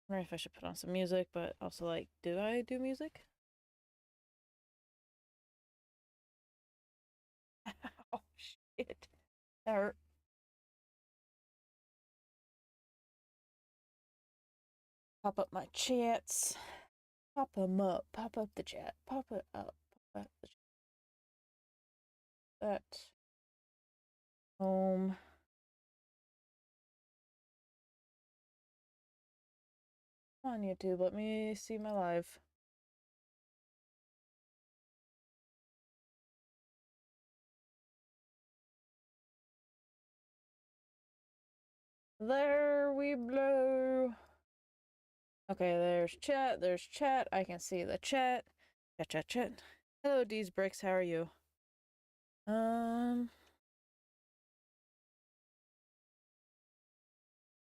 I wonder if I should put on some music, but also, like, do I do music? Oh, shit. That hurt. Pop up my chats. Pop them up. Pop up the chat. Pop it up. Pop up the chat. That. Home. Come on, YouTube. Let me see my live. There we blow. Okay, there's chat. There's chat. I can see the chat. Chat, chat, chat. Hello, D's Bricks. How are you?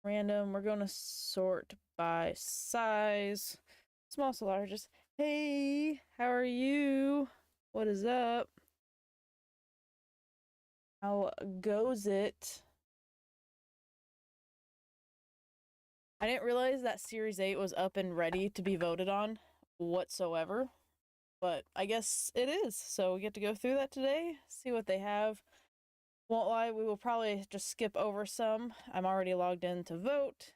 Random. We're going to sort by size. Small to largest. Hey, how are you? What is up? How goes it? I didn't realize that Series 8 was up and ready to be voted on whatsoever, but I guess it is. So we get to go through that today, see what they have. Won't lie, we will probably just skip over some. I'm already logged in to vote.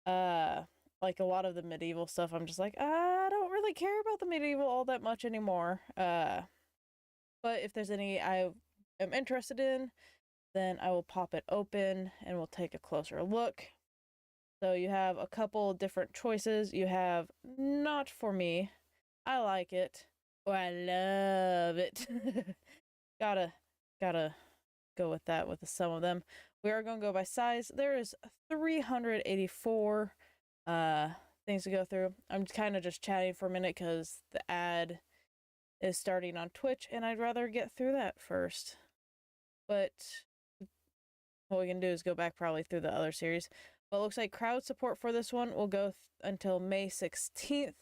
Like a lot of the medieval stuff, I'm just like, I don't really care about the medieval all that much anymore. But if there's any I am interested in, then I will pop it open and we'll take a closer look. So you have a couple different choices. You have not for me. I like it. Oh, I love it. gotta go with that with some of them. We are going to go by size. There is 384 things to go through. I'm kind of just chatting for a minute because the ad is starting on Twitch and I'd rather get through that first. But what we can do is go back probably through the other series. But it looks like crowd support for this one will go until May 16th.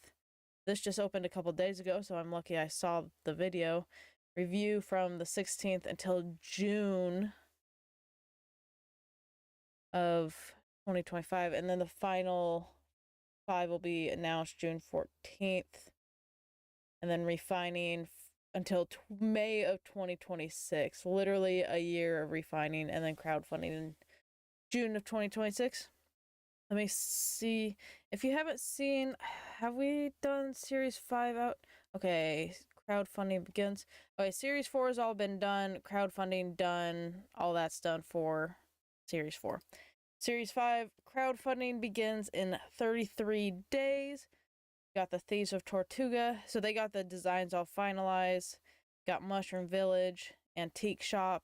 This just opened a couple days ago, so I'm lucky I saw the video. Review from the 16th until June of 2025. And then the final 5 will be announced June 14th. And then refining until May of 2026. Literally a year of refining and then crowdfunding in June of 2026. Let me see. If you haven't seen, have we done Series 5 out? Okay, crowdfunding begins. Okay, Series 4 has all been done. Crowdfunding done. All that's done for Series 4. Series 5, crowdfunding begins in 33 days. Got the Thieves of Tortuga. So they got the designs all finalized. Got Mushroom Village, Antique Shop,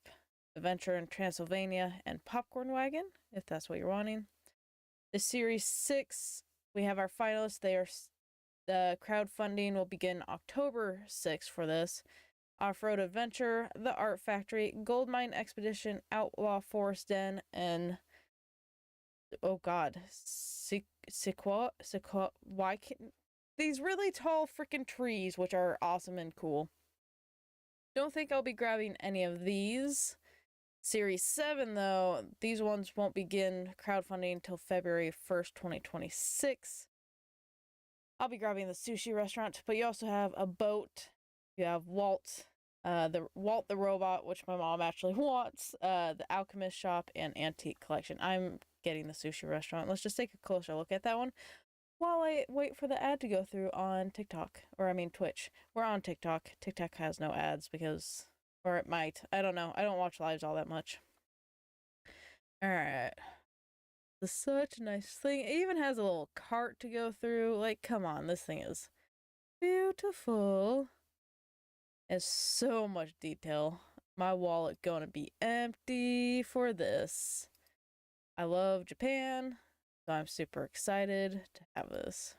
Adventure in Transylvania, and Popcorn Wagon, if that's what you're wanting. The Series 6, we have our finalists. The crowdfunding will begin October 6th for this. Off-Road Adventure, The Art Factory, Goldmine Expedition, Outlaw Forest Den, and oh god, Sequoia, why can't these really tall freaking trees, which are awesome and cool. Don't think I'll be grabbing any of these. Series 7, though, these ones won't begin crowdfunding until February 1st, 2026. I'll be grabbing the sushi restaurant, but you also have a boat. You have Walt the robot, which my mom actually wants, the Alchemist shop, and Antique Collection. I'm getting the sushi restaurant. Let's just take a closer look at that one while I wait for the ad to go through on TikTok, or I mean Twitch. We're on TikTok. TikTok has no ads because, or it might. I don't know. I don't watch lives all that much. Alright. It's such a nice thing. It even has a little cart to go through. Like, come on, this thing is beautiful. It's so much detail. My wallet gonna be empty for this. I love Japan, so I'm super excited to have this.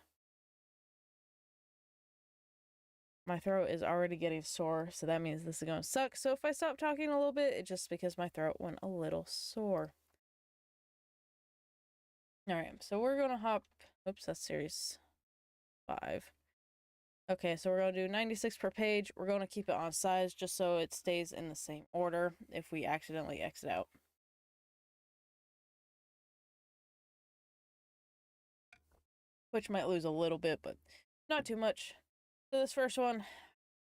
My throat is already getting sore, so that means this is gonna suck. So if I stop talking a little bit, it's just because my throat went a little sore. Alright, so we're gonna hop... Oops, that's Series 5. Okay, so we're gonna do 96 per page. We're gonna keep it on size just so it stays in the same order if we accidentally exit out. which might lose a little bit, but not too much. So this first one,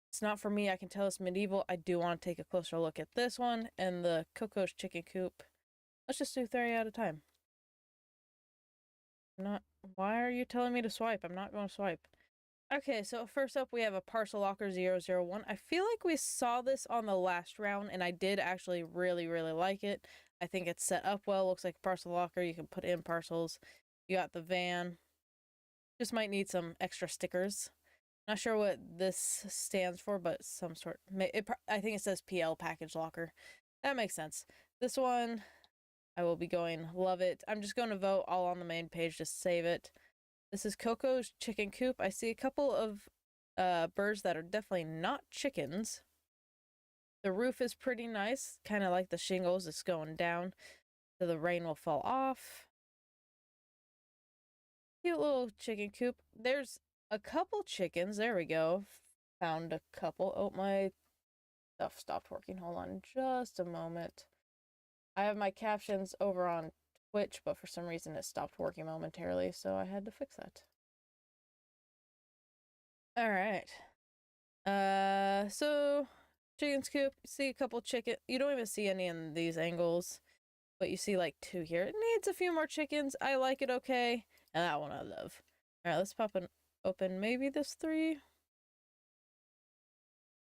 it's not for me. I can tell it's medieval. I do want to take a closer look at this one and the Coco's chicken coop. Let's just do 30 at a time. Why are you telling me to swipe? I'm not going to swipe. Okay, so first up we have a Parcel Locker 001. I feel like we saw this on the last round, and I did actually really, really like it. I think it's set up well. Looks like a parcel locker. You can put in parcels. You got the van. Just might need some extra stickers. Not sure what this stands for, but some sort. I think it says PL Package Locker. That makes sense. This one, I will be going love it. I'm just going to vote all on the main page. Just save it. This is Coco's chicken coop. I see a couple of birds that are definitely not chickens. The roof is pretty nice, kind of like the shingles. It's going down, so the rain will fall off. Cute little chicken coop. There's a couple chickens. There we go. Found a couple. Oh, my stuff stopped working. Hold on just a moment. I have my captions over on Twitch, but for some reason it stopped working momentarily, so I had to fix that. All right. So chicken coop. You see a couple chicken. You don't even see any in these angles, but you see like 2 here. It needs a few more chickens. I like it okay, and that one I love. All right, let's pop an open. Maybe this 3.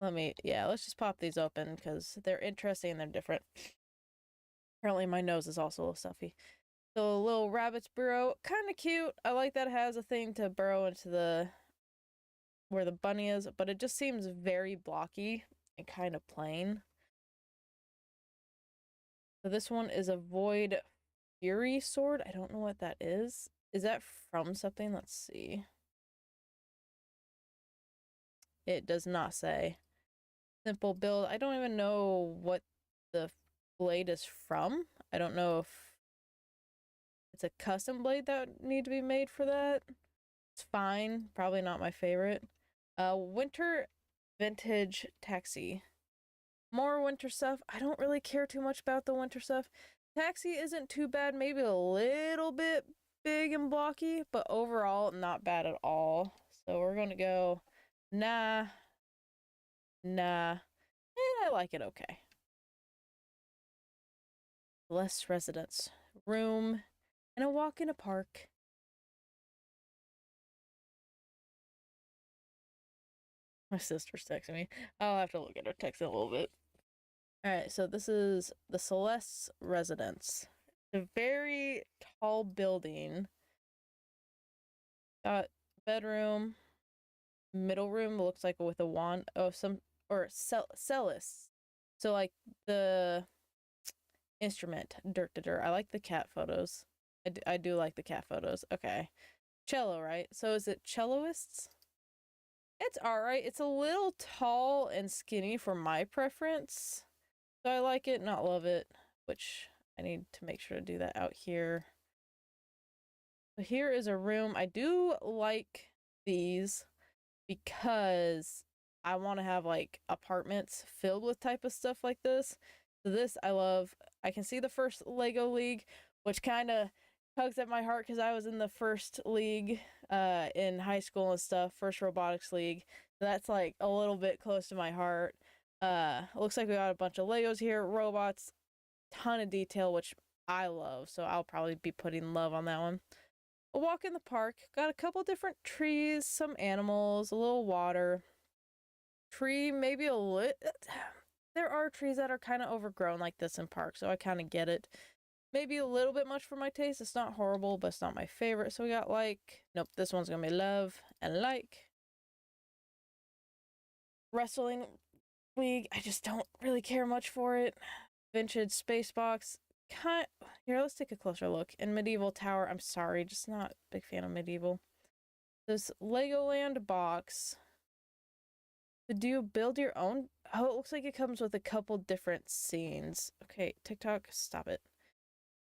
Let's just pop these open because they're interesting and they're different. Apparently my nose is also a little stuffy. So a little rabbit's burrow, kind of cute. I like that it has a thing to burrow into where the bunny is, but it just seems very blocky and kind of plain. So this one is a Void Fury sword. I don't know what that is. Is that from something? Let's see. It does not say. Simple build. I don't even know what the blade is from. I don't know if it's a custom blade that would need to be made for that. It's fine. Probably not my favorite. Winter vintage taxi. More winter stuff. I don't really care too much about the winter stuff. Taxi isn't too bad. Maybe a little bit big and blocky, but overall not bad at all. So we're going to go nah, and I like it okay. Less residence, room, and a walk in a park. My sister's texting me. I'll have to look at her text in a little bit. Alright, so this is the Celeste's residence. A very tall building. Got bedroom, middle room looks like with a wand. Oh, cellist. So like the instrument, dirt. I like the cat photos. I do like the cat photos. Okay. Cello, right? So is it celloists? It's alright. It's a little tall and skinny for my preference. So I like it, not love it, which I need to make sure to do that out here. So here is a room. I do like these because I want to have like apartments filled with type of stuff like this. So this I love. I can see the first Lego League, which kind of tugs at my heart because I was in the first league in high school and stuff, first robotics league. So that's like a little bit close to my heart. Looks like we got a bunch of Legos here, robots, ton of detail, which I love. So I'll probably be putting love on that one. A walk in the park. Got a couple different trees, some animals, a little water. Tree, maybe a little. There are trees that are kind of overgrown like this in parks, so I kind of get it. Maybe a little bit much for my taste. It's not horrible, but it's not my favorite. So we got like, nope, this one's gonna be love and like. Wrestling League, I just don't really care much for it. Vintage space box. Here, let's take a closer look. In Medieval Tower, I'm sorry, just not a big fan of medieval. This Legoland box. Do you build your own? Oh, it looks like it comes with a couple different scenes. Okay, TikTok, stop it.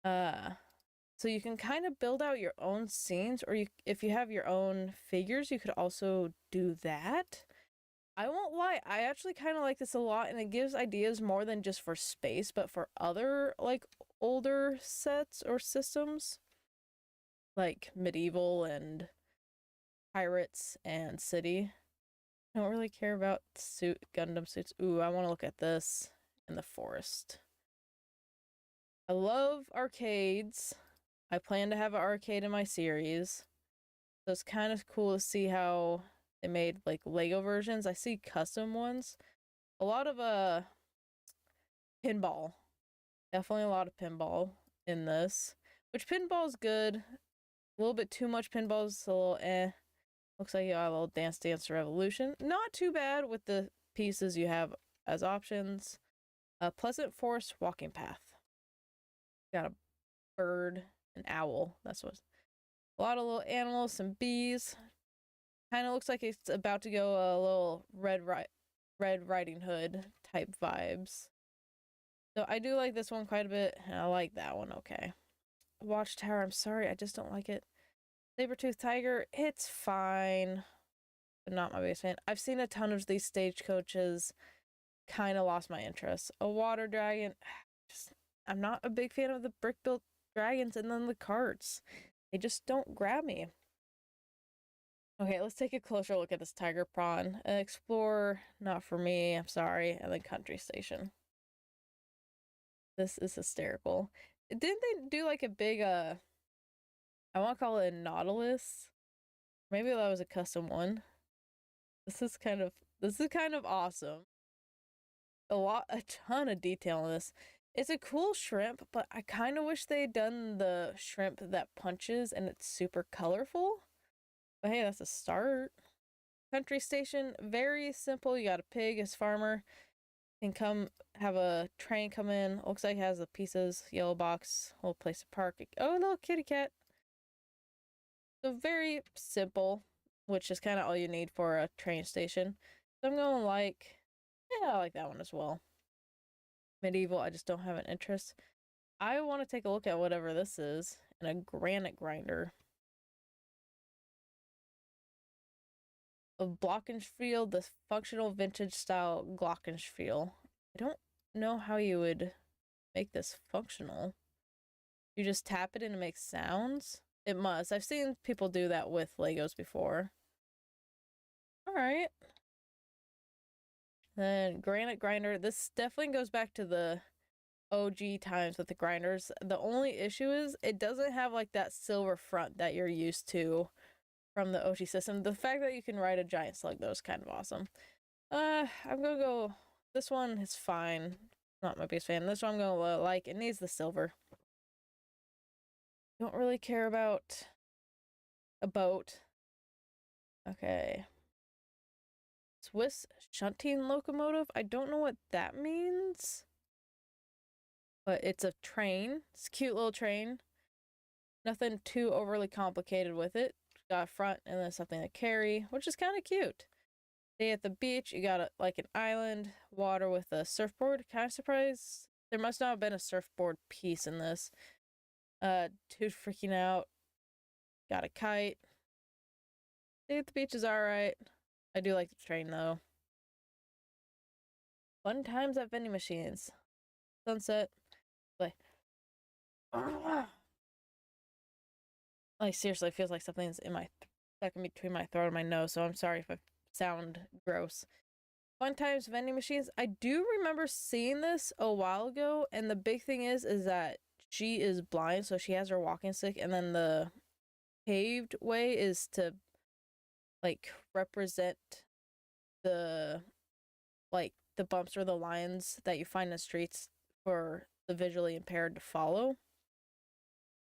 So you can kind of build out your own scenes, or if you have your own figures, you could also do that. I won't lie, I actually kind of like this a lot, and it gives ideas more than just for space, but for other, like, older sets or systems. Like medieval and pirates and city. I don't really care about Gundam suits. Ooh, I want to look at this in the forest. I love arcades. I plan to have an arcade in my series. So it's kind of cool to see how they made like Lego versions. I see custom ones. A lot of pinball. Definitely a lot of pinball in this. Which pinball's good. A little bit too much pinball's a little eh. Looks like you got a little Dance Dance Revolution. Not too bad with the pieces you have as options. A Pleasant Forest Walking Path. Got a bird, an owl. That's what. A lot of little animals, some bees. Kind of looks like it's about to go a little Red Riding Hood type vibes. So I do like this one quite a bit, and I like that one okay. Watchtower, I'm sorry, I just don't like it. Saber-tooth tiger, it's fine, but not my biggest fan. I've seen a ton of these stagecoaches, kind of lost my interest. A water dragon, just I'm not a big fan of the brick-built dragons, and then the carts. They just don't grab me. Okay, let's take a closer look at this tiger prawn. Explorer, not for me, I'm sorry, and then country station. This is hysterical. Didn't they do like a big I want to call it a Nautilus? Maybe that was a custom one. This is kind of awesome. A ton of detail in this. It's a cool shrimp, but I kind of wish they had done the shrimp that punches and it's super colorful. But hey, that's a start. Country station, very simple. You got a pig as farmer. Can come have a train come in. Looks like it has the pieces, yellow box, whole place to park. Oh, a little kitty cat. So very simple, which is kind of all you need for a train station. So I'm going yeah, I like that one as well. Medieval, I just don't have an interest. I want to take a look at whatever this is in a granite grinder. Of Glockenspiel, the functional vintage style Glockenspiel. I don't know how you would make this functional. You just tap it and it makes sounds? It must. I've seen people do that with Legos before. Alright. Then granite grinder. This definitely goes back to the OG times with the grinders. The only issue is it doesn't have like that silver front that you're used to from the OG system. The fact that you can ride a giant slug though is kind of awesome. I'm gonna go. This one is fine. Not my biggest fan. This one I'm gonna like. It needs the silver. Don't really care about a boat. Okay. Swiss shunting locomotive. I don't know what that means. But it's a train. It's a cute little train. Nothing too overly complicated with it. Got a front and then something to carry, which is kind of cute. Day at the beach, you got like an island, water with a surfboard. Kind of surprised there must not have been a surfboard piece in this. Dude freaking out. Got a kite. Day at the beach is alright. I do like the train though. Fun times at vending machines. Sunset. Like, seriously, it feels like something's in my stuck in between my throat and my nose, so I'm sorry if I sound gross. Fun times vending machines. I do remember seeing this a while ago, and the big thing is that she is blind, so she has her walking stick, and then the paved way is to like represent the the bumps or the lines that you find in the streets for the visually impaired to follow.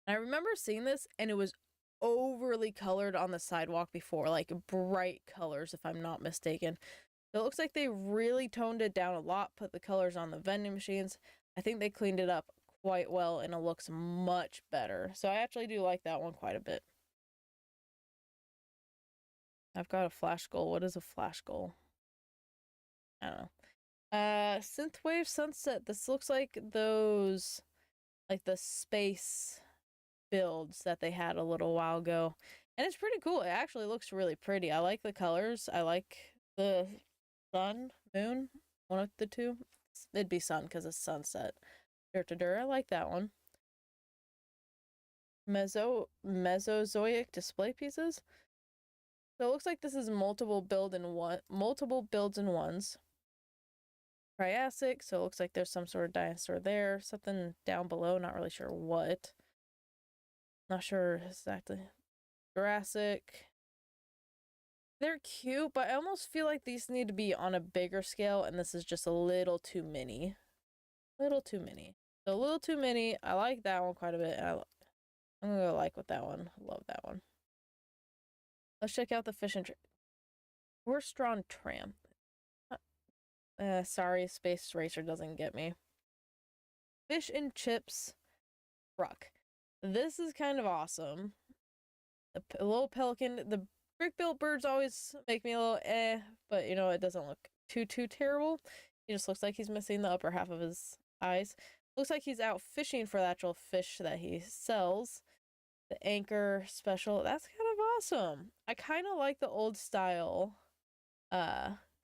And I remember seeing this, and it was overly colored on the sidewalk before, like bright colors, if I'm not mistaken. So it looks like they really toned it down a lot, put the colors on the vending machines. I think they cleaned it up quite well, and it looks much better. So I actually do like that one quite a bit. I've got a flash goal. What is a flash goal? I don't know. Synthwave Sunset. This looks like those, like the space builds that they had a little while ago. And it's pretty cool. It actually looks really pretty. I like the colors. I like the sun, moon, one of the two. It'd be sun because it's sunset. I like that one. Mesozoic display pieces. So it looks like this is multiple builds in ones. Triassic, so it looks like there's some sort of dinosaur there. Something down below, not really sure what. Not sure exactly. Jurassic. They're cute, but I almost feel like these need to be on a bigger scale, and this is just a little too mini. Little too mini. So a little too mini. I like that one quite a bit. I'm gonna go like with that one. Love that one. Let's check out the fish and horse-drawn tram. Sorry, Space Racer doesn't get me. Fish and chips truck. This is kind of awesome. The little pelican. The brick-built birds always make me a little but you know, it doesn't look too terrible. He just looks like he's missing the upper half of his eyes. Looks like he's out fishing for the actual fish that he sells. The anchor special. That's kind of awesome. I kind of like the old style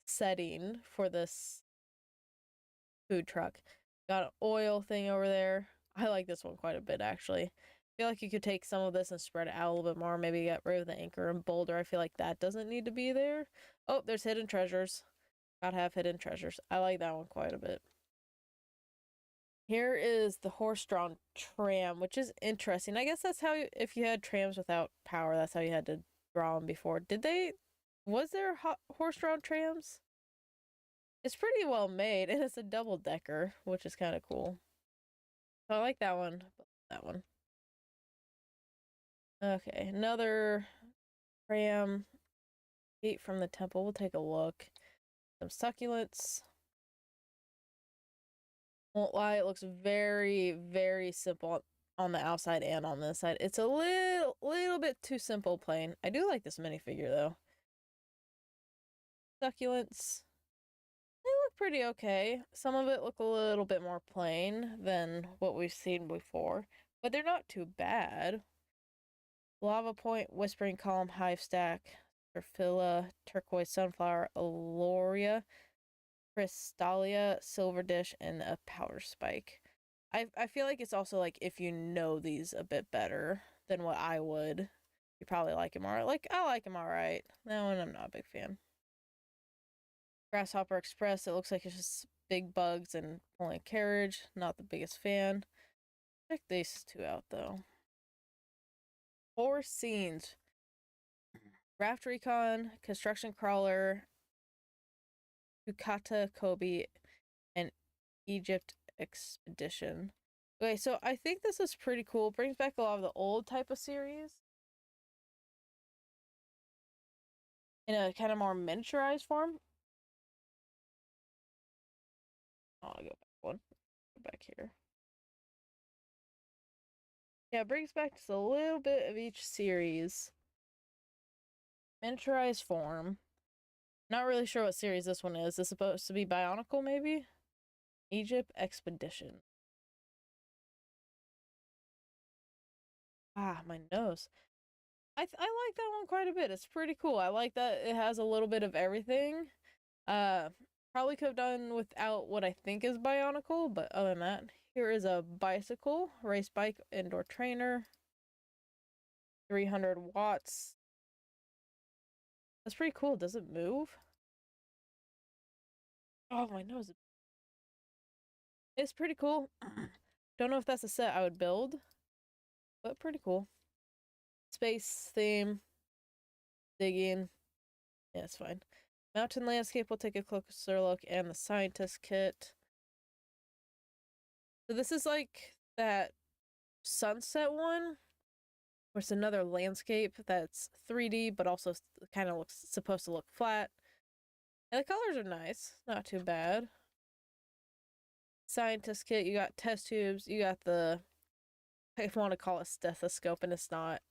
setting for this food truck. Got an oil thing over there. I like this one quite a bit, actually. I feel like you could take some of this and spread it out a little bit more. Maybe get rid of the anchor and boulder. I feel like that doesn't need to be there. Oh, there's hidden treasures. Gotta have hidden treasures. I like that one quite a bit. Here is the horse-drawn tram, which is interesting. I guess that's how, if you had trams without power, that's how you had to draw them before. Was there horse-drawn trams? It's pretty well made, and it's a double-decker, which is kind of cool. So I like that one. That one. Okay, another tram. Gate from the temple. We'll take a look. Some succulents. Won't lie, it looks very simple on the outside and on this side. It's a little bit too simple plain. I do like this minifigure though. Succulents. They look pretty okay. Some of it look a little bit more plain than what we've seen before, but they're not too bad. Lava Point, Whispering Column, Hive Stack, Terphila, Turquoise Sunflower, Aloria, Crystalia, Silver Dish, and a Powder Spike. I feel like it's also like if you know these a bit better than what I would, you probably like them alright. Like, I like them alright. That one I'm not a big fan. Grasshopper Express, it looks like it's just big bugs and pulling a carriage. Not the biggest fan. Check these two out though. 4 scenes. Raft Recon, Construction Crawler, Yukata Kobe, and Egypt Expedition. Okay, so I think this is pretty cool. It brings back a lot of the old type of series in a kind of more miniaturized form. Oh, I'll go back one. Go back here. Yeah, it brings back just a little bit of each series. Miniaturized form. Not really sure what series this one is. Is this supposed to be Bionicle, maybe? Egypt Expedition. Ah, my nose. I like that one quite a bit. It's pretty cool. I like that it has a little bit of everything. Probably could have done without what I think is Bionicle, but other than that, here is a bicycle, race bike, indoor trainer, 300 watts. That's pretty cool. Does it move? Oh, my nose. It's pretty cool. Don't know if that's a set I would build, but pretty cool. Space theme, digging. Yeah, it's fine. Mountain landscape, we'll take a closer look, and the scientist kit. So this is like that sunset one, where it's another landscape that's 3D, but also kind of looks supposed to look flat. And the colors are nice, not too bad. Scientist kit, you got test tubes, you got the, I want to call it stethoscope, and it's not.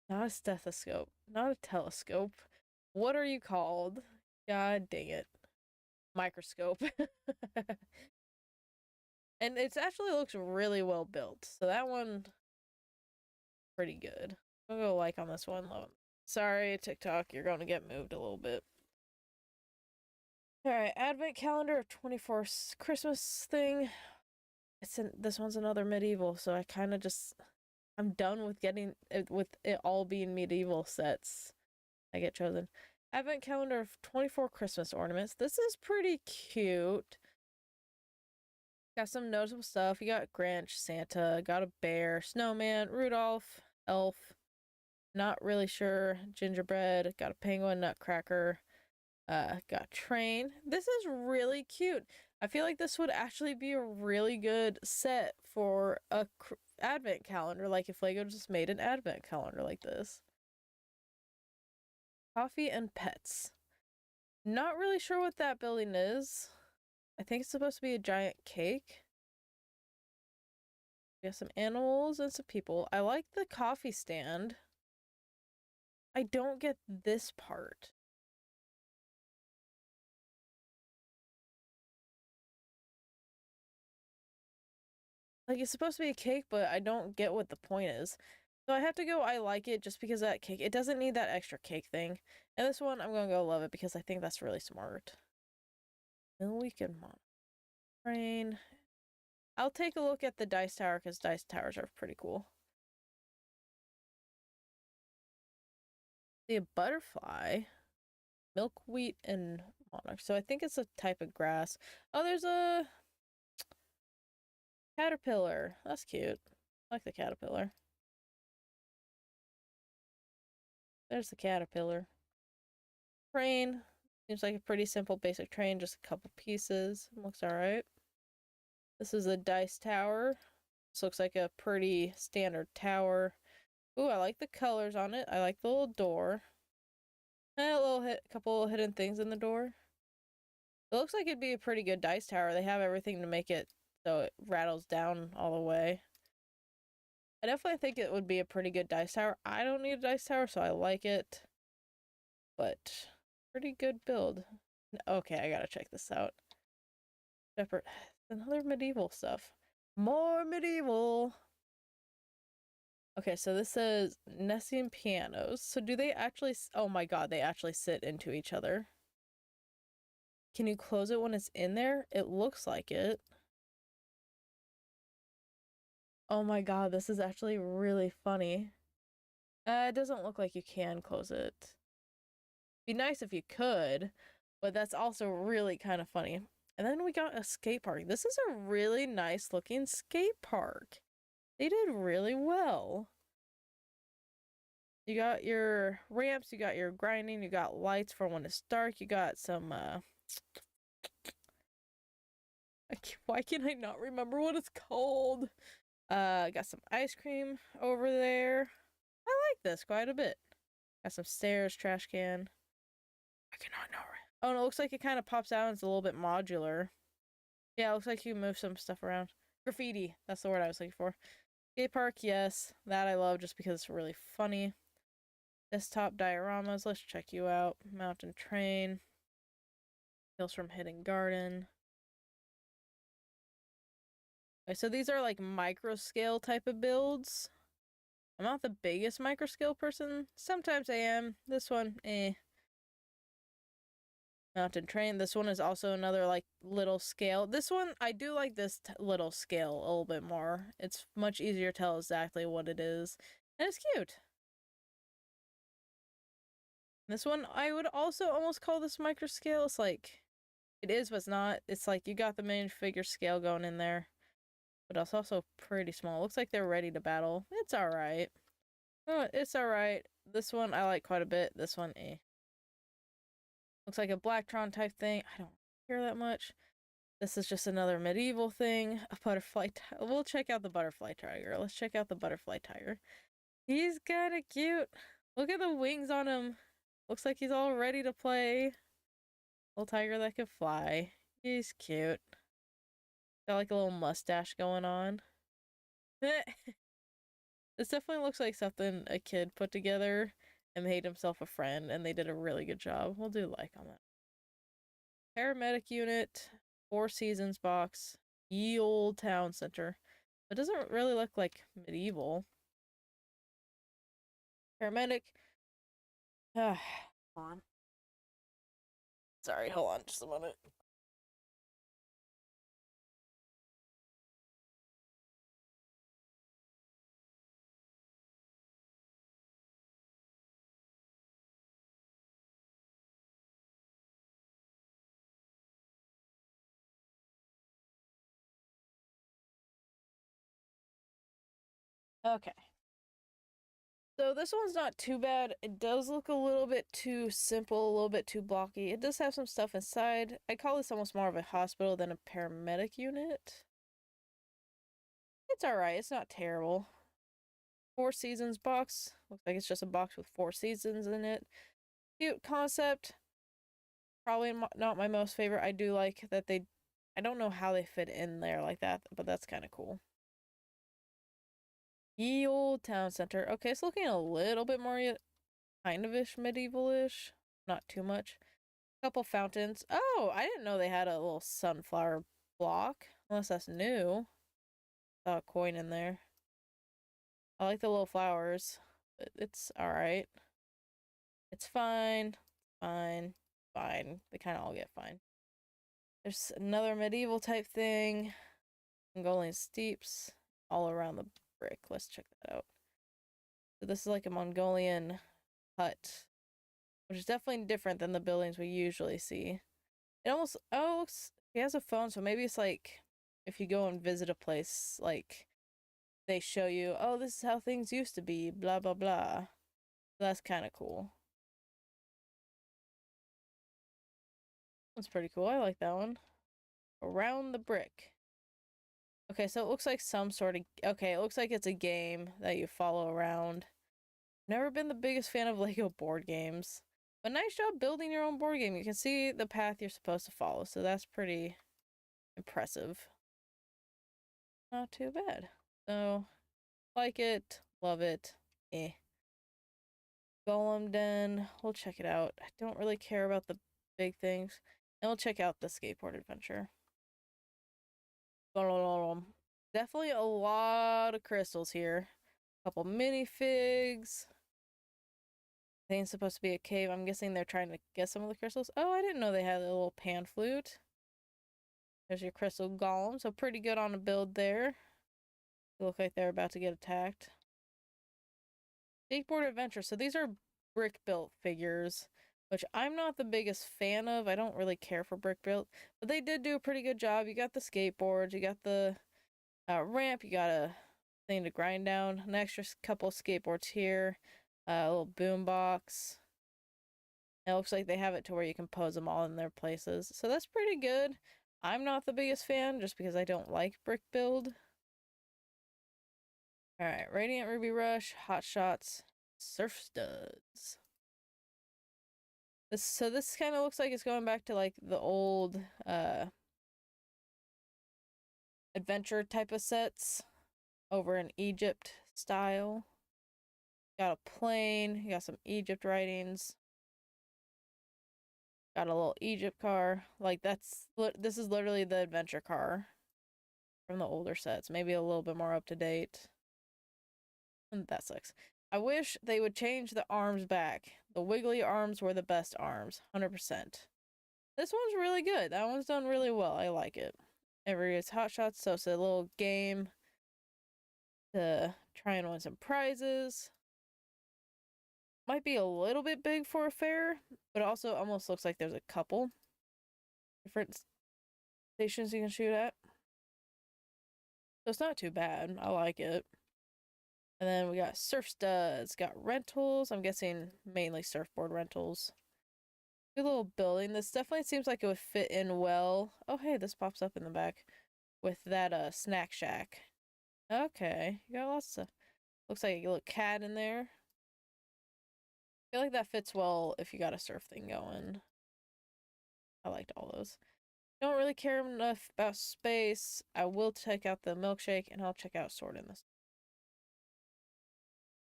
Not a stethoscope, not a telescope. What are you called? God dang it. Microscope. And it actually looks really well built. So that one, pretty good. I'll go like on this one. Sorry, TikTok, you're going to get moved a little bit. Alright, Advent calendar of 24 Christmas thing. This one's another medieval, so I kind of just I'm done with getting it, with it all being medieval sets. I get chosen. Advent calendar of 24 Christmas ornaments. This is pretty cute. Got some noticeable stuff. You got Grinch, Santa, got a bear, snowman, Rudolph, elf. Not really sure. Gingerbread, got a penguin, nutcracker. Got train. This is really cute. I feel like this would actually be a really good set for a advent calendar. Like if Lego just made an advent calendar like this. Coffee and pets. Not really sure what that building is. I think it's supposed to be a giant cake. We got some animals and some people. I like the coffee stand. I don't get this part. Like, it's supposed to be a cake, but I don't get what the point is. So I have to go, I like it just because of that cake. It doesn't need that extra cake thing. And this one, I'm going to go love it because I think that's really smart. Then we can train. I'll take a look at the dice tower because dice towers are pretty cool. See a butterfly, milkweed, and monarch. So I think it's a type of grass. Oh, there's a caterpillar. That's cute. I like the caterpillar. There's the caterpillar. Train. Seems like a pretty simple basic train, just a couple pieces. Looks alright. This is a dice tower. This looks like a pretty standard tower. Ooh, I like the colors on it. I like the little door. And a little couple hidden things in the door. It looks like it'd be a pretty good dice tower. They have everything to make it so it rattles down all the way. I definitely think it would be a pretty good dice tower. I don't need a dice tower, so I like it. But pretty good build. Okay, I gotta check this out. Shepherd. Another medieval stuff. More medieval. Okay, so this says Nessian pianos. So do they actually... Oh my god, they actually sit into each other. Can you close it when it's in there? It looks like it. Oh my god, this is actually really funny. It doesn't look like you can close it. Be nice if you could, but that's also really kind of funny. And then we got a skate park. This is a really nice looking skate park. They did really well. You got your ramps, you got your grinding, you got lights for when it's dark, you got some, why can I not remember what it's called? Got some ice cream over there. I like this quite a bit. Got some stairs, trash can. I cannot know. Oh, and it looks like it kind of pops out and it's a little bit modular. Yeah, it looks like you move some stuff around. Graffiti, that's the word I was looking for. Skate park, yes. That I love just because it's really funny. Desktop dioramas, let's check you out. Mountain train. Hills from Hidden Garden. Okay, so these are like micro scale type of builds. I'm not the biggest micro scale person. Sometimes I am. This one, eh. Mountain train. This one is also another like little scale. This one, I do like this little scale a little bit more. It's much easier to tell exactly what it is. And it's cute. This one, I would also almost call this micro scale. It's like, it is, but it's not. It's like you got the minifigure scale going in there. But it's also pretty small. It looks like they're ready to battle. It's alright. Oh, it's alright. This one I like quite a bit. This one, eh. Looks like a Blacktron type thing. I don't care that much. This is just another medieval thing. A butterfly tiger. We'll check out the butterfly tiger. Let's check out the butterfly tiger. He's kinda cute. Look at the wings on him. Looks like he's all ready to play. Little tiger that can fly. He's cute. Got like a little mustache going on. This definitely looks like something a kid put together and made himself a friend, and they did a really good job. We'll do like on that. Paramedic unit, Four Seasons box, ye old town center. It doesn't really look like medieval. Paramedic. Hold on. Sorry, hold on just a minute. Okay. So this one's not too bad. It does look a little bit too simple, a little bit too blocky. It does have some stuff inside. I call this almost more of a hospital than a paramedic unit. It's alright, it's not terrible. Four Seasons box. Looks like it's just a box with 4 seasons in it. Cute concept. Probably not my most favorite. I do like that they... I don't know how they fit in there like that, but that's kind of cool. Ye Old Town Center. Okay, it's looking a little bit more kind of-ish medieval-ish. Not too much. Couple fountains. Oh, I didn't know they had a little sunflower block. Unless that's new. Saw a coin in there. I like the little flowers. But it's alright. It's fine. Fine. Fine. They kind of all get fine. There's another medieval type thing. Mongolian steeps all around the brick. Let's check that out. So this is like a Mongolian hut, which is definitely different than the buildings we usually see. It almost... Oh, he has a phone, so maybe it's like if you go and visit a place, like they show you, oh, this is how things used to be, blah, blah, blah. So that's kind of cool. That's pretty cool. I like that one. Around the brick. Okay, so it looks like some sort of... Okay, it looks like it's a game that you follow around. Never been the biggest fan of Lego board games. But nice job building your own board game. You can see the path you're supposed to follow, so that's pretty impressive. Not too bad. So, like it, love it, eh. Golem Den, we'll check it out. I don't really care about the big things. And we'll check out the skateboard adventure. Definitely a lot of crystals here. Couple minifigs. I think it's supposed to be a cave. I'm guessing they're trying to get some of the crystals. Oh, I didn't know they had a little pan flute. There's your crystal golem. So pretty good on a build there. They look like they're about to get attacked. Skateboard adventure. So these are brick built figures, which I'm not the biggest fan of. I don't really care for brick built, but they did do a pretty good job. You got the skateboards, you got the ramp, you got a thing to grind down, an extra couple skateboards here, a little boom box. It looks like they have it to where you can pose them all in their places, so that's pretty good. I'm not the biggest fan just because I don't like brick build. Alright, Radiant Ruby Rush, Hot Shots, Surf Studs. This kind of looks like it's going back to like the old adventure type of sets over in Egypt style. Got a plane, you got some Egypt writings. Got a little Egypt car. Like this is literally the adventure car from the older sets. Maybe a little bit more up to date. And that sucks. I wish they would change the arms back. The wiggly arms were the best arms. 100%. This one's really good. That one's done really well. I like it. Every is Hot Shots, so it's a little game to try and win some prizes. Might be a little bit big for a fair, but also almost looks like there's a couple different stations you can shoot at. So it's not too bad. I like it. And then we got Surf Studs, got rentals. I'm guessing mainly surfboard rentals. Good little building. This definitely seems like it would fit in well. Oh, hey, this pops up in the back with that snack shack. Okay, you got lots of... Looks like a little cat in there. I feel like that fits well if you got a surf thing going. I liked all those. Don't really care enough about space. I will check out the milkshake and I'll check out Sword in this.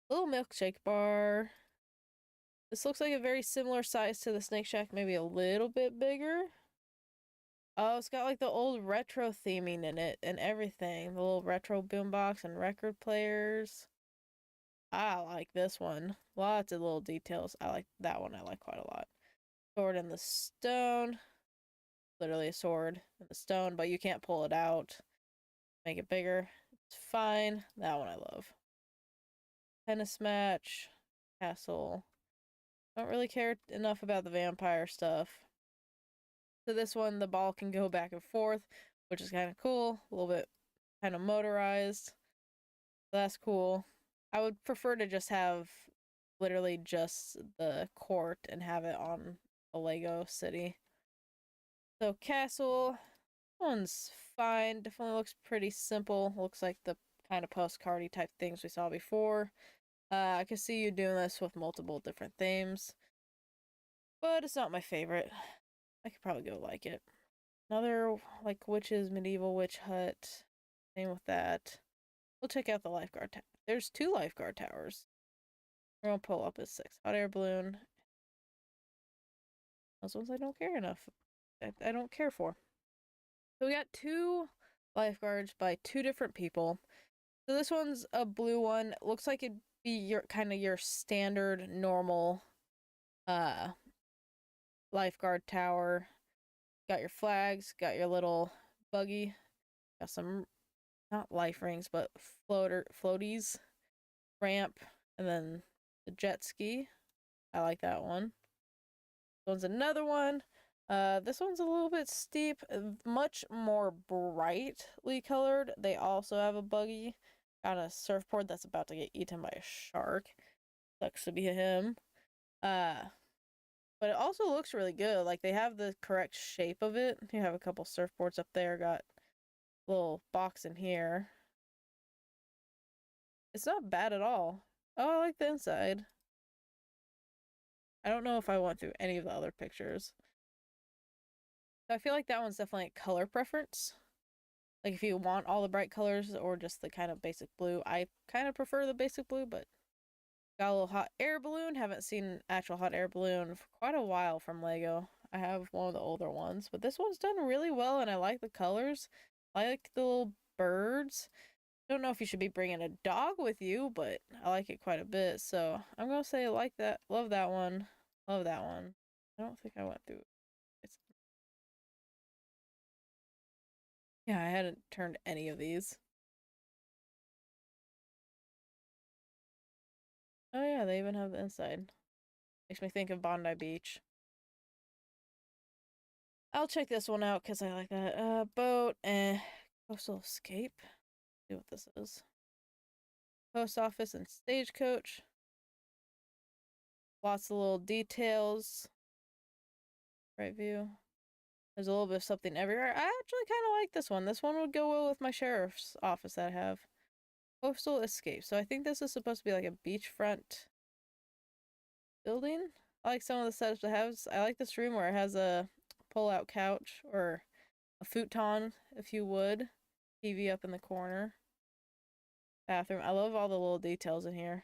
Little milkshake bar. This looks like a very similar size to the Snake Shack, maybe a little bit bigger. Oh, it's got like the old retro theming in it and everything. The little retro boombox and record players. I like this one. Lots of little details. I like that one. I like quite a lot. Sword in the stone. Literally a sword in the stone, but you can't pull it out. Make it bigger. It's fine. That one I love. Tennis match. Castle. Don't really care enough about the vampire stuff. So this one, the ball can go back and forth, which is kind of cool. A little bit kind of motorized. That's cool. I would prefer to just have literally just the court and have it on a Lego city. So castle, one's fine. Definitely looks pretty simple. Looks like the kind of postcardy type things we saw before. I can see you doing this with multiple different themes, but it's not my favorite. I could probably go like it. Another like witches, medieval witch hut. Same with that. We'll check out the lifeguard tower. There's 2 lifeguard towers. We're gonna pull up as 6. Hot air balloon. Those ones I don't care enough. I don't care for. So we got 2 lifeguards by 2 different people. So this one's a blue one. Looks like it'd be your kind of your standard normal uh lifeguard tower. Got your flags, got your little buggy, got some not life rings, but floaties, ramp, and then the jet ski. I like that one. This one's another one. This one's a little bit steep, much more brightly colored. They also have a buggy on a surfboard that's about to get eaten by a shark. Sucks to be him. But it also looks really good. Like they have the correct shape of it. You have a couple surfboards up there, got a little box in here. It's not bad at all. Oh, I like the inside. I don't know if I went through any of the other pictures. I feel like that one's definitely a color preference. Like if you want all the bright colors or just the kind of basic blue. I kind of prefer the basic blue, but got a little hot air balloon. Haven't seen an actual hot air balloon for quite a while from Lego. I have one of the older ones, but this one's done really well and I like the colors. I like the little birds. Don't know if you should be bringing a dog with you, but I like it quite a bit. So I'm gonna say I like that. Love that one. Love that one. I don't think I went through it. Yeah, I hadn't turned any of these. Oh yeah, they even have the inside. Makes me think of Bondi Beach. I'll check this one out because I like that. Boat and Coastal Escape. See what this is. Post office and stagecoach. Lots of little details. Right view. There's a little bit of something everywhere. I actually kind of like this one. This one would go well with my sheriff's office that I have. Coastal Escape. So I think this is supposed to be like a beachfront building. I like some of the setups it has. I like this room where it has a pull-out couch or a futon, if you would. TV up in the corner. Bathroom. I love all the little details in here.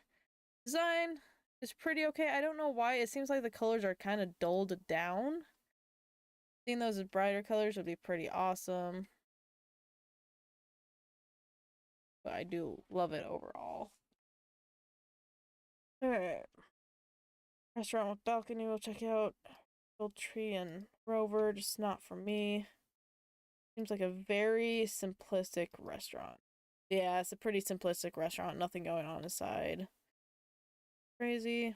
Design is pretty okay. I don't know why. It seems like the colors are kind of dulled down. Seeing those as brighter colors would be pretty awesome. But I do love it overall. Alright. Restaurant with balcony we'll check out. Gold Tree and Rover, just not for me. Seems like a very simplistic restaurant. Yeah, it's a pretty simplistic restaurant. Nothing going on inside. Crazy.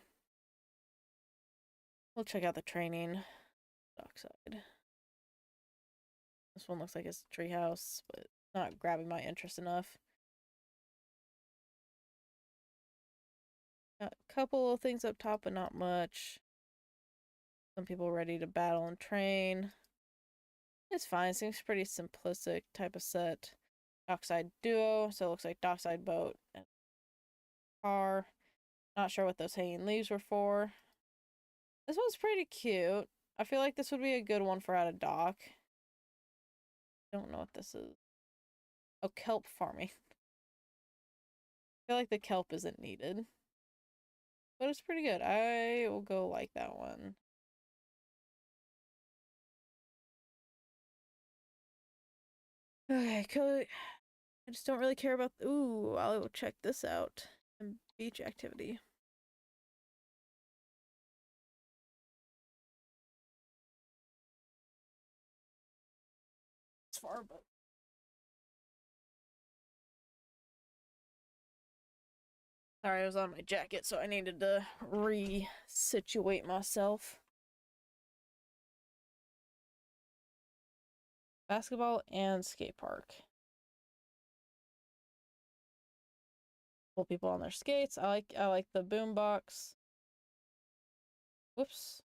We'll check out the training. Dockside. This one looks like it's a treehouse, but not grabbing my interest enough. Got a couple of things up top, but not much. Some people ready to battle and train. It's fine. Seems pretty simplistic type of set. Dockside duo, so it looks like dockside boat and car. Not sure what those hanging leaves were for. This one's pretty cute. I feel like this would be a good one for at a dock. Don't know what this is. Oh, kelp farming. I feel like the kelp isn't needed. But it's pretty good. I will go like that one. Okay, cool. I just don't really care about. Ooh, I'll check this out. Beach activity. It's far, but sorry, I was on my jacket, so I needed to re-situate myself. Basketball and skate park. Pull people on their skates. I like the boombox. Whoops.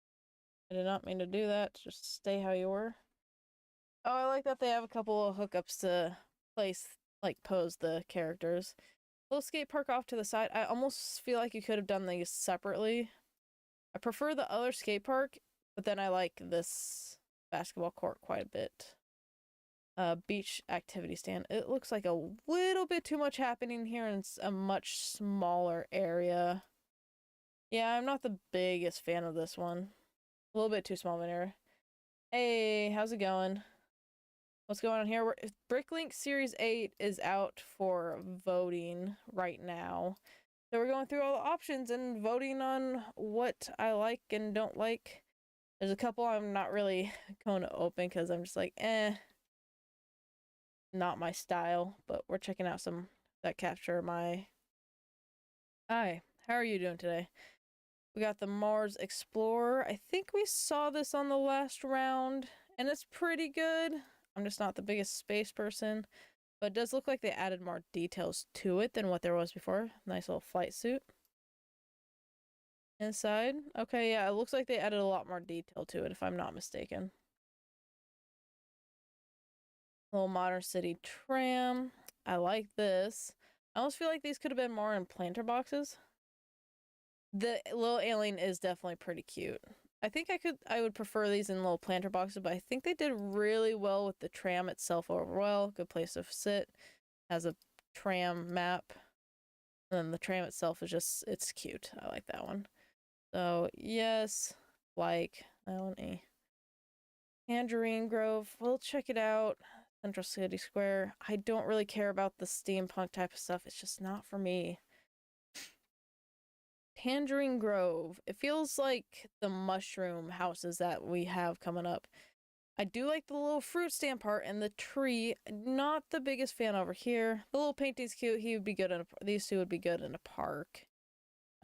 I did not mean to do that. Just stay how you were. Oh, I like that they have a couple of hookups to pose the characters. Little skate park off to the side. I almost feel like you could have done these separately. I prefer the other skate park, but then I like this basketball court quite a bit. Beach activity stand. It looks like a little bit too much happening here in a much smaller area. Yeah, I'm not the biggest fan of this one. A little bit too small of an area. Hey, how's it going? What's going on here? Bricklink Series 8 is out for voting right now. So we're going through all the options and voting on what I like and don't like. There's a couple I'm not really going to open because I'm just like, not my style. But we're checking out some that capture my... Hi, how are you doing today? We got the Mars Explorer. I think we saw this on the last round, and it's pretty good. I'm just not the biggest space person, but it does look like they added more details to it than what there was before. Nice little flight suit. Inside. Okay, yeah, it looks like they added a lot more detail to it, if I'm not mistaken. Little Modern City tram. I like this. I almost feel like these could have been more in planter boxes. The little alien is definitely pretty cute. I think I would prefer these in little planter boxes, but I think they did really well with the tram itself overall. Good place to sit. Has a tram map. And then the tram itself is just, it's cute. I like that one. So, yes, like that one. Tangerine Grove. We'll check it out. Central City Square. I don't really care about the steampunk type of stuff. It's just not for me. Tangerine Grove. It feels like the mushroom houses that we have coming up. I do like the little fruit stand part and the tree. Not the biggest fan over here. The little painting's cute. He would be good in these two would be good in a park.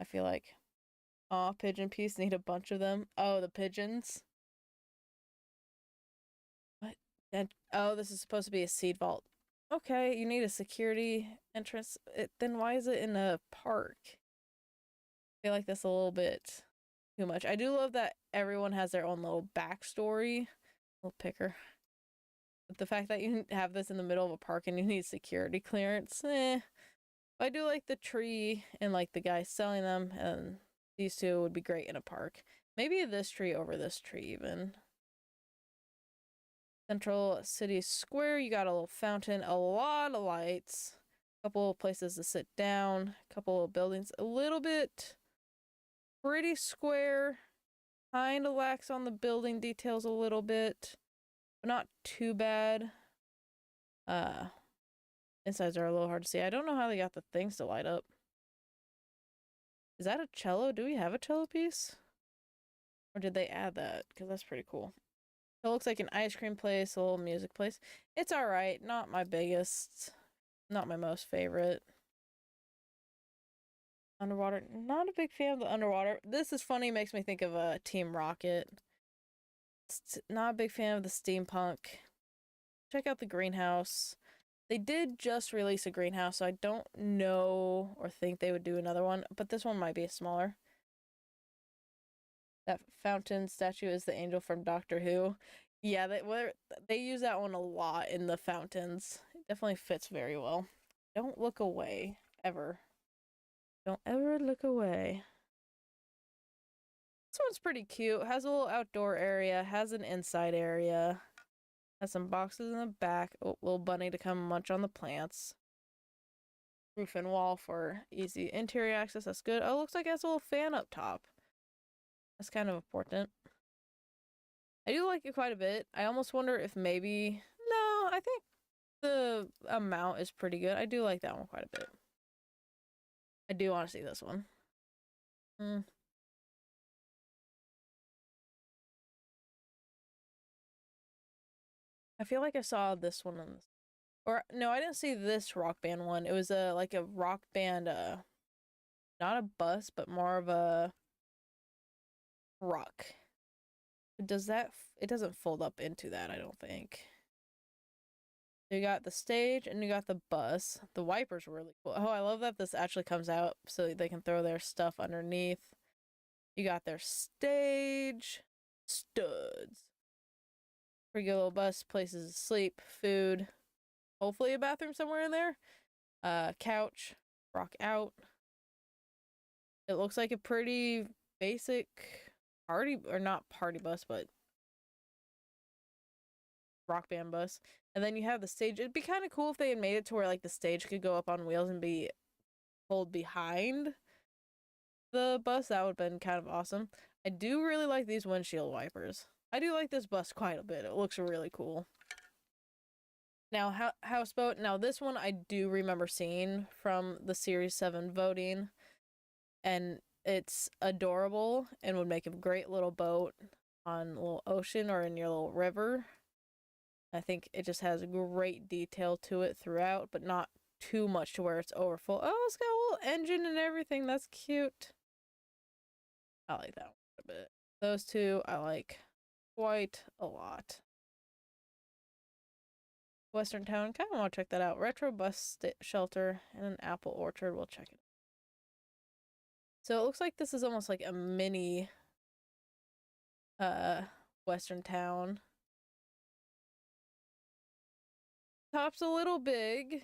I feel like. Aw, pigeon piece. Need a bunch of them. Oh, the pigeons. What? And, oh, this is supposed to be a seed vault. Okay, you need a security entrance. Then why is it in a park? I feel like that's a little bit too much. I do love that everyone has their own little backstory. Little picker. But the fact that you have this in the middle of a park and you need security clearance, I do like the tree and like the guy selling them, and these two would be great in a park. Maybe this tree over this tree even. Central City Square, you got a little fountain, a lot of lights, a couple of places to sit down, a couple of buildings, a little bit pretty square, kind of lacks on the building details a little bit, but not too bad. Insides are a little hard to see. I don't know how they got the things to light up. Is that a cello? Do we have a cello piece? Or did they add that? Because that's pretty cool. It looks like an ice cream place, a little music place. It's alright. Not my biggest. Not my most favorite. Underwater. Not a big fan of the underwater. This is funny. Makes me think of a Team Rocket. Not a big fan of the steampunk. Check out the greenhouse. They did just release a greenhouse, so I don't know or think they would do another one, but this one might be smaller. That fountain statue is the angel from Doctor Who. Yeah, they use that one a lot in the fountains. It definitely fits very well. Don't look away, ever. Don't ever look away. This one's pretty cute. Has a little outdoor area, has an inside area. Has some boxes in the back. Oh, little bunny to come munch on the plants. Roof and wall for easy interior access. That's good. Oh, looks like it has a little fan up top. That's kind of important. I do like it quite a bit. I almost wonder if maybe... No, I think the amount is pretty good. I do like that one quite a bit. I do want to see this one. I feel like I saw this one on this. Or no, I didn't see this rock band one. It was like a rock band, not a bus, but more of a rock. Does that? It doesn't fold up into that, I don't think. You got the stage and you got the bus. The wipers were really cool. Oh, I love that this actually comes out so they can throw their stuff underneath. You got their stage. Studs. Pretty good little bus. Places to sleep. Food. Hopefully a bathroom somewhere in there. Couch. Rock out. It looks like a pretty basic party, or not party bus, but rock band bus. And then you have the stage. It'd be kind of cool if they had made it to where like the stage could go up on wheels and be pulled behind the bus. That would have been kind of awesome. I do really like these windshield wipers. I do like this bus quite a bit. It looks really cool. Now, houseboat. Now, this one I do remember seeing from the Series 7 voting. And it's adorable and would make a great little boat on a little ocean or in your little river. I think it just has great detail to it throughout, but not too much to where it's overfull. Oh, it's got a little engine and everything. That's cute. I like that one a bit. Those two I like quite a lot. Western Town, kind of want to check that out. Retro bus shelter and an apple orchard. We'll check it. So it looks like this is almost like a mini Western Town. Top's a little big, a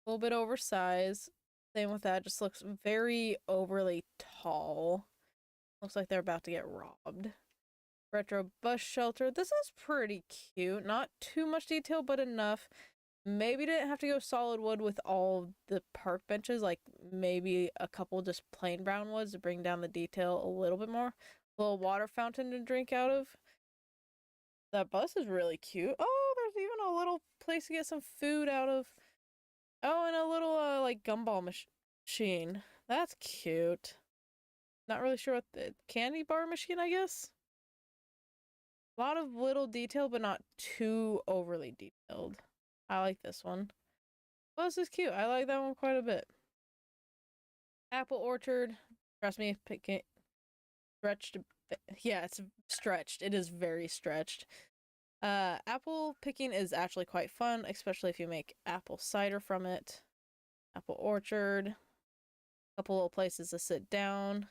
little bit oversized. Same with that, just looks very overly tall. Looks like they're about to get robbed. Retro bus shelter. This is pretty cute. Not too much detail, but enough. Maybe didn't have to go solid wood with all the park benches. Like maybe a couple just plain brown woods to bring down the detail a little bit more. A little water fountain to drink out of. That bus is really cute. Oh, there's even a little place to get some food out of. Oh, and a little like gumball machine. That's cute. Not really sure what the candy bar machine, I guess. A lot of little detail, but not too overly detailed. I like this one. Oh, this is cute. I like that one quite a bit. Apple orchard. Trust me, picking stretched. Yeah, it's stretched. It is very stretched. Apple picking is actually quite fun, especially if you make apple cider from it. Apple orchard. Couple little places to sit down.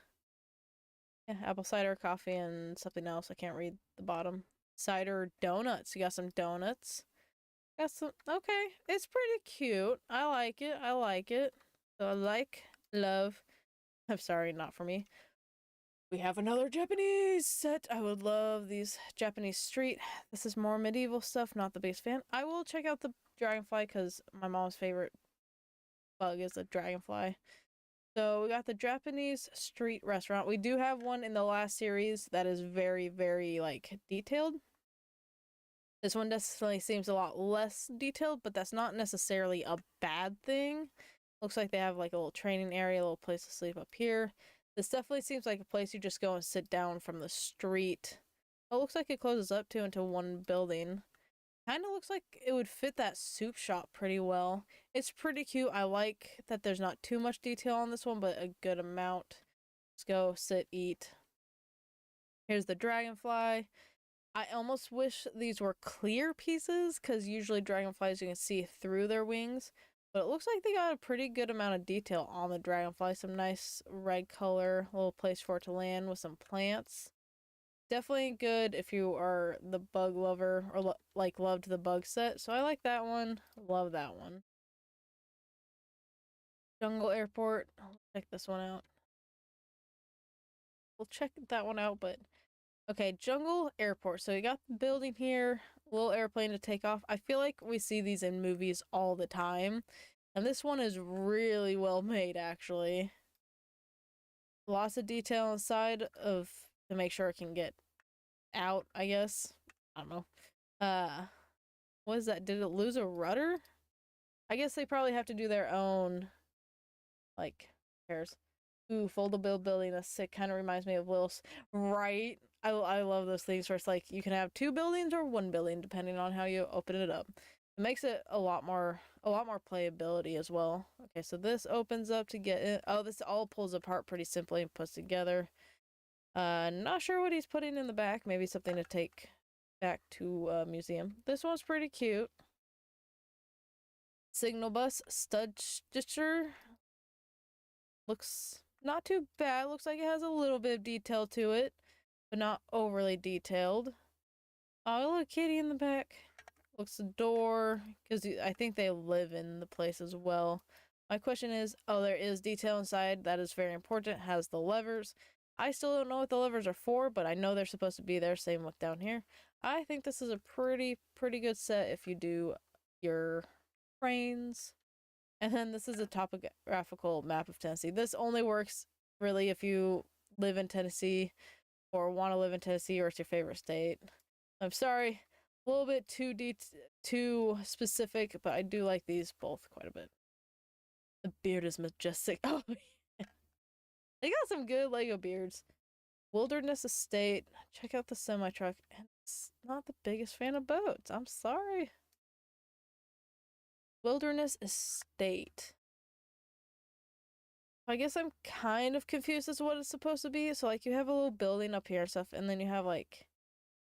Yeah, apple cider, coffee, and something else. I can't read the bottom. Cider donuts. You got some donuts. Got some. Okay, it's pretty cute. I like it. I like it. So I like, love. I'm sorry, not for me. We have another Japanese set. I would love these Japanese street. This is more medieval stuff, not the biggest fan. I will check out the dragonfly because my mom's favorite bug is the dragonfly. So we got the Japanese street restaurant. We do have one in the last series that is very, very like detailed. This one definitely seems a lot less detailed, but that's not necessarily a bad thing. Looks like they have like a little training area, a little place to sleep up here. This definitely seems like a place you just go and sit down from the street. Oh, it looks like it closes up to into one building. Kind of looks like it would fit that soup shop pretty well. It's pretty cute. I like that there's not too much detail on this one, but a good amount. Let's go sit, eat. Here's the dragonfly. I almost wish these were clear pieces, because usually dragonflies you can see through their wings. But it looks like they got a pretty good amount of detail on the dragonfly. Some nice red color, little place for it to land with some plants. Definitely good if you are the bug lover or like loved the bug set. So I like that one. Love that one. Jungle Airport. I'll check this one out. We'll check that one out, but okay, Jungle Airport. So you got the building here, little airplane to take off. I feel like we see these in movies all the time. And this one is really well made, actually. Lots of detail inside of to make sure it can get out, I guess. I don't know. What is that? Did it lose a rudder? I guess they probably have to do their own, like, repairs. Ooh, foldable building. That's sick. Kind of reminds me of Will's. Right? I love those things where it's like you can have two buildings or one building depending on how you open it up. It makes it a lot more playability as well. Okay, so this opens up to get it. Oh, this all pulls apart pretty simply and puts together. Not sure what he's putting in the back. Maybe something to take back to a museum. This one's pretty cute. Signal bus stud stitcher. Looks not too bad. Looks like it has a little bit of detail to it, but not overly detailed. Oh, a little kitty in the back. Looks a door, because I think they live in the place as well. My question is, oh, there is detail inside. That is very important. It has the levers. I still don't know what the levers are for, but I know they're supposed to be there. Same with down here. I think this is a pretty good set if you do your trains. And then this is a topographical map of Tennessee. This only works really if you live in Tennessee or want to live in Tennessee or it's your favorite state. I'm sorry, a little bit too specific, but I do like these both quite a bit. The beard is majestic. Oh, yeah. They got some good Lego beards. Wilderness Estate. Check out the semi-truck. And it's not the biggest fan of boats. I'm sorry. Wilderness Estate. I guess I'm kind of confused as to what it's supposed to be. So, like, you have a little building up here and stuff, and then you have, like,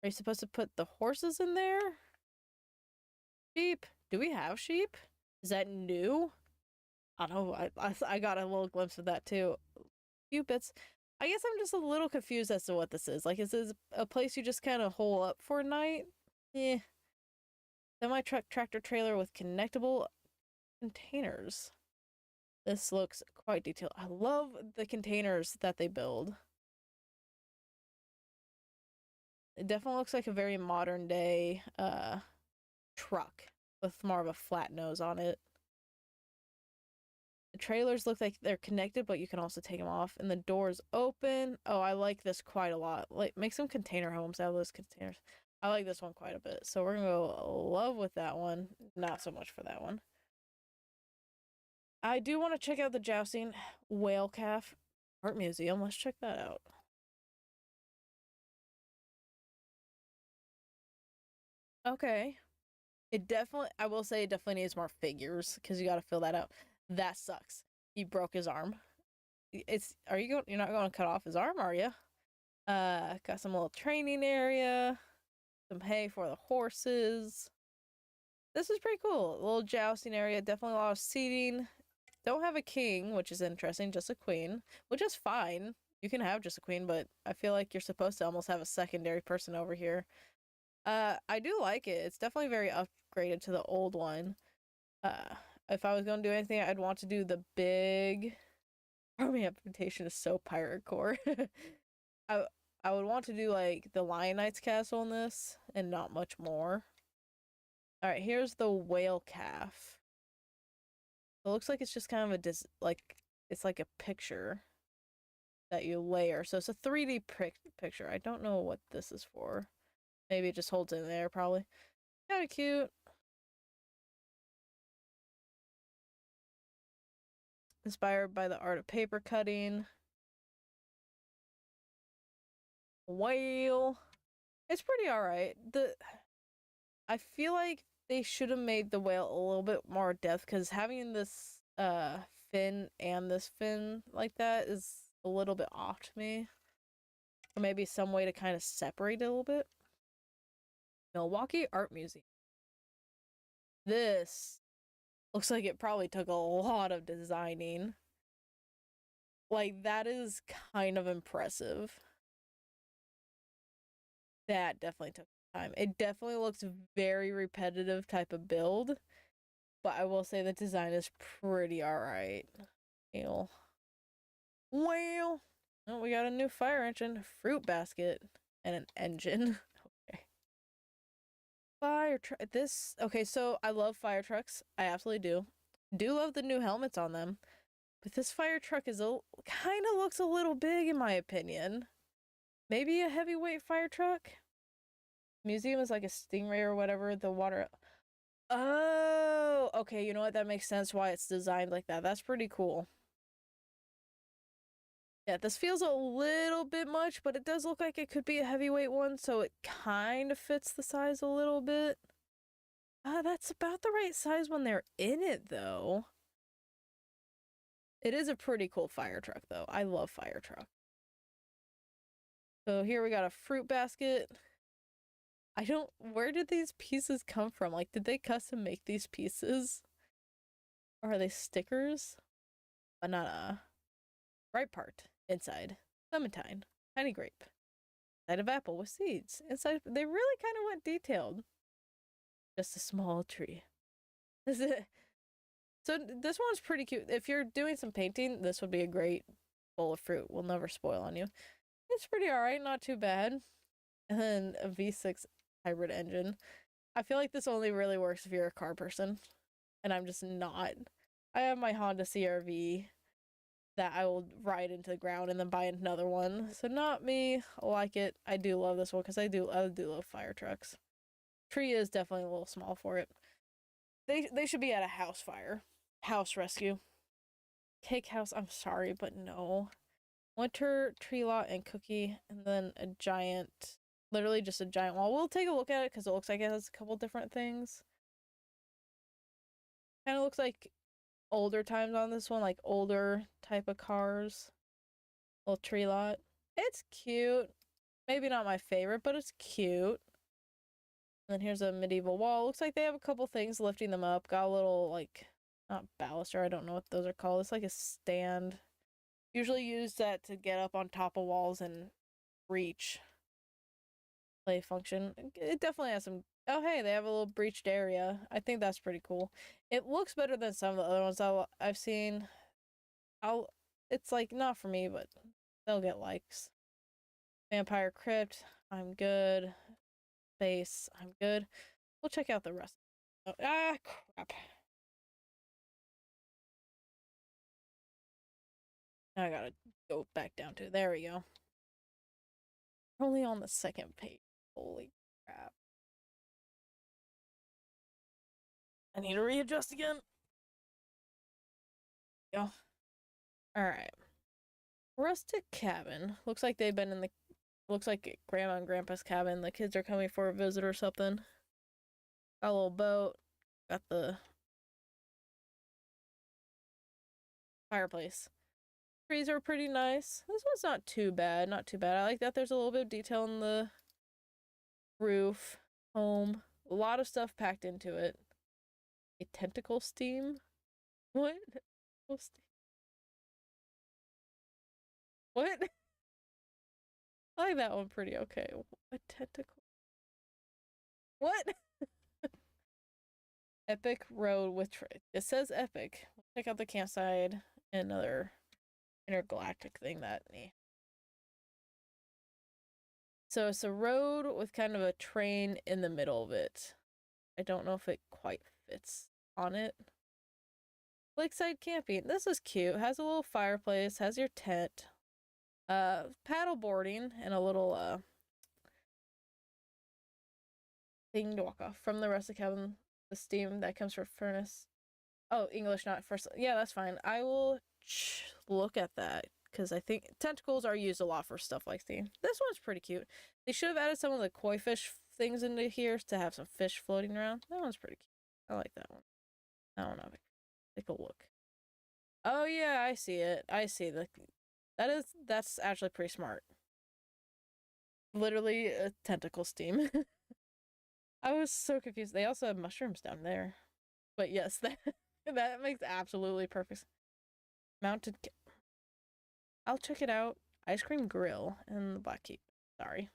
are you supposed to put the horses in there? Sheep. Do we have sheep? Is that new? I don't know. I got a little glimpse of that, too. A few bits. I guess I'm just a little confused as to what this is. Like, is this a place you just kind of hole up for a night? Eh. Semi-truck tractor trailer with connectable containers. This looks quite detailed. I love the containers that they build. It definitely looks like a very modern day truck with more of a flat nose on it. The trailers look like they're connected, but you can also take them off. And the doors open. Oh, I like this quite a lot. Like, make some container homes out of those containers. I like this one quite a bit. So we're gonna go love with that one. Not so much for that one. I do want to check out the jousting whale calf art museum. Let's check that out. Okay. It definitely, I will say it definitely needs more figures because you got to fill that out. That sucks. He broke his arm. You're not going to cut off his arm, are you? Got some little training area, some hay for the horses. This is pretty cool. A little jousting area, definitely a lot of seating. Don't have a king, which is interesting, just a queen, which is fine. You can have just a queen, but I feel like you're supposed to almost have a secondary person over here. I do like it. It's definitely very upgraded to the old one. If I was gonna do anything, I'd want to do the big army amputation is so pirate core. I would want to do like the Lion Knight's castle in this and not much more. Alright, here's the whale calf. It looks like it's just kind of it's like a picture that you layer. So it's a 3D picture. I don't know what this is for. Maybe it just holds it in there, probably. Kind of cute. Inspired by the art of paper cutting. Whale. It's pretty alright. I feel like they should have made the whale a little bit more depth because having this fin and this fin like that is a little bit off to me. Or maybe some way to kind of separate it a little bit. Milwaukee Art Museum. This looks like it probably took a lot of designing. Like, that is kind of impressive. That definitely took time. It definitely looks very repetitive type of build, but I will say the design is pretty alright. Well, oh, we got a new fire engine, fruit basket, and an engine. Okay. Fire truck. Okay, so I love fire trucks. I absolutely do. Do love the new helmets on them. But this fire truck kind of looks a little big in my opinion. Maybe a heavyweight fire truck? Museum is like a stingray or whatever. The water. Oh, okay. You know what? That makes sense why it's designed like that. That's pretty cool. Yeah, this feels a little bit much, but it does look like it could be a heavyweight one, so it kind of fits the size a little bit. That's about the right size when they're in it, though. It is a pretty cool fire truck, though. I love fire truck. So here we got a fruit basket. Where did these pieces come from? Like, did they custom make these pieces? Or are they stickers? Banana. Ripe part. Inside. Clementine. Tiny grape. Side of apple with seeds. Inside, they really kind of went detailed. Just a small tree. This is it. So this one's pretty cute. If you're doing some painting, this would be a great bowl of fruit. Will never spoil on you. It's pretty alright, not too bad. And then a V6 hybrid engine. I feel like this only really works if you're a car person. And I'm just not. I have my Honda CR-V that I will ride into the ground and then buy another one. So not me. I like it. I do love this one because I do love fire trucks. Tree is definitely a little small for it. They should be at a house fire. House rescue. Cake house, I'm sorry, but no. Winter, tree lot, and cookie, and then a giant, literally just a giant wall. We'll take a look at it because it looks like it has a couple different things. Kind of looks like older times on this one, like older type of cars. Little tree lot. It's cute. Maybe not my favorite, but it's cute. And then here's a medieval wall. Looks like they have a couple things lifting them up. Got a little, like, not baluster, I don't know what those are called. It's like a stand. Usually use that to get up on top of walls and reach. Play function. It definitely has some... Oh, hey, they have a little breached area. I think that's pretty cool. It looks better than some of the other ones I've seen. It's, like, not for me, but they'll get likes. Vampire Crypt. I'm good. Base. I'm good. We'll check out the rest. Oh, crap. Now I gotta go back down to... There we go. We're only on the second page. Holy crap. I need to readjust again. Go. Alright. Rustic cabin. Looks like they've been in the... Looks like Grandma and Grandpa's cabin. The kids are coming for a visit or something. Got a little boat. Got the fireplace. Trees are pretty nice. This one's not too bad. Not too bad. I like that there's a little bit of detail in the roof. Home. A lot of stuff packed into it. A tentacle steam? What? What? I like that one pretty okay. A tentacle. What? Epic road with it says epic. Check out the campsite. Another intergalactic thing that me. So it's a road with kind of a train in the middle of it. I don't know if it quite fits on it. Lakeside camping. This is cute. Has a little fireplace. Has your tent. Paddle boarding and a little thing to walk off from the rest of the cabin. The steam that comes from furnace. Oh, English, not first. Yeah, that's fine. I will look at that because I think tentacles are used a lot for stuff like steam. This one's pretty cute. They should have added some of the koi fish things into here to have some fish floating around. That one's pretty cute. I like that one. That one, I'll take a look. Oh yeah, I see it. I see that's actually pretty smart. Literally a tentacle steam. I was so confused. They also have mushrooms down there. But yes, that makes absolutely perfect. Mounted. I'll check it out. Ice cream grill and the black key. Sorry.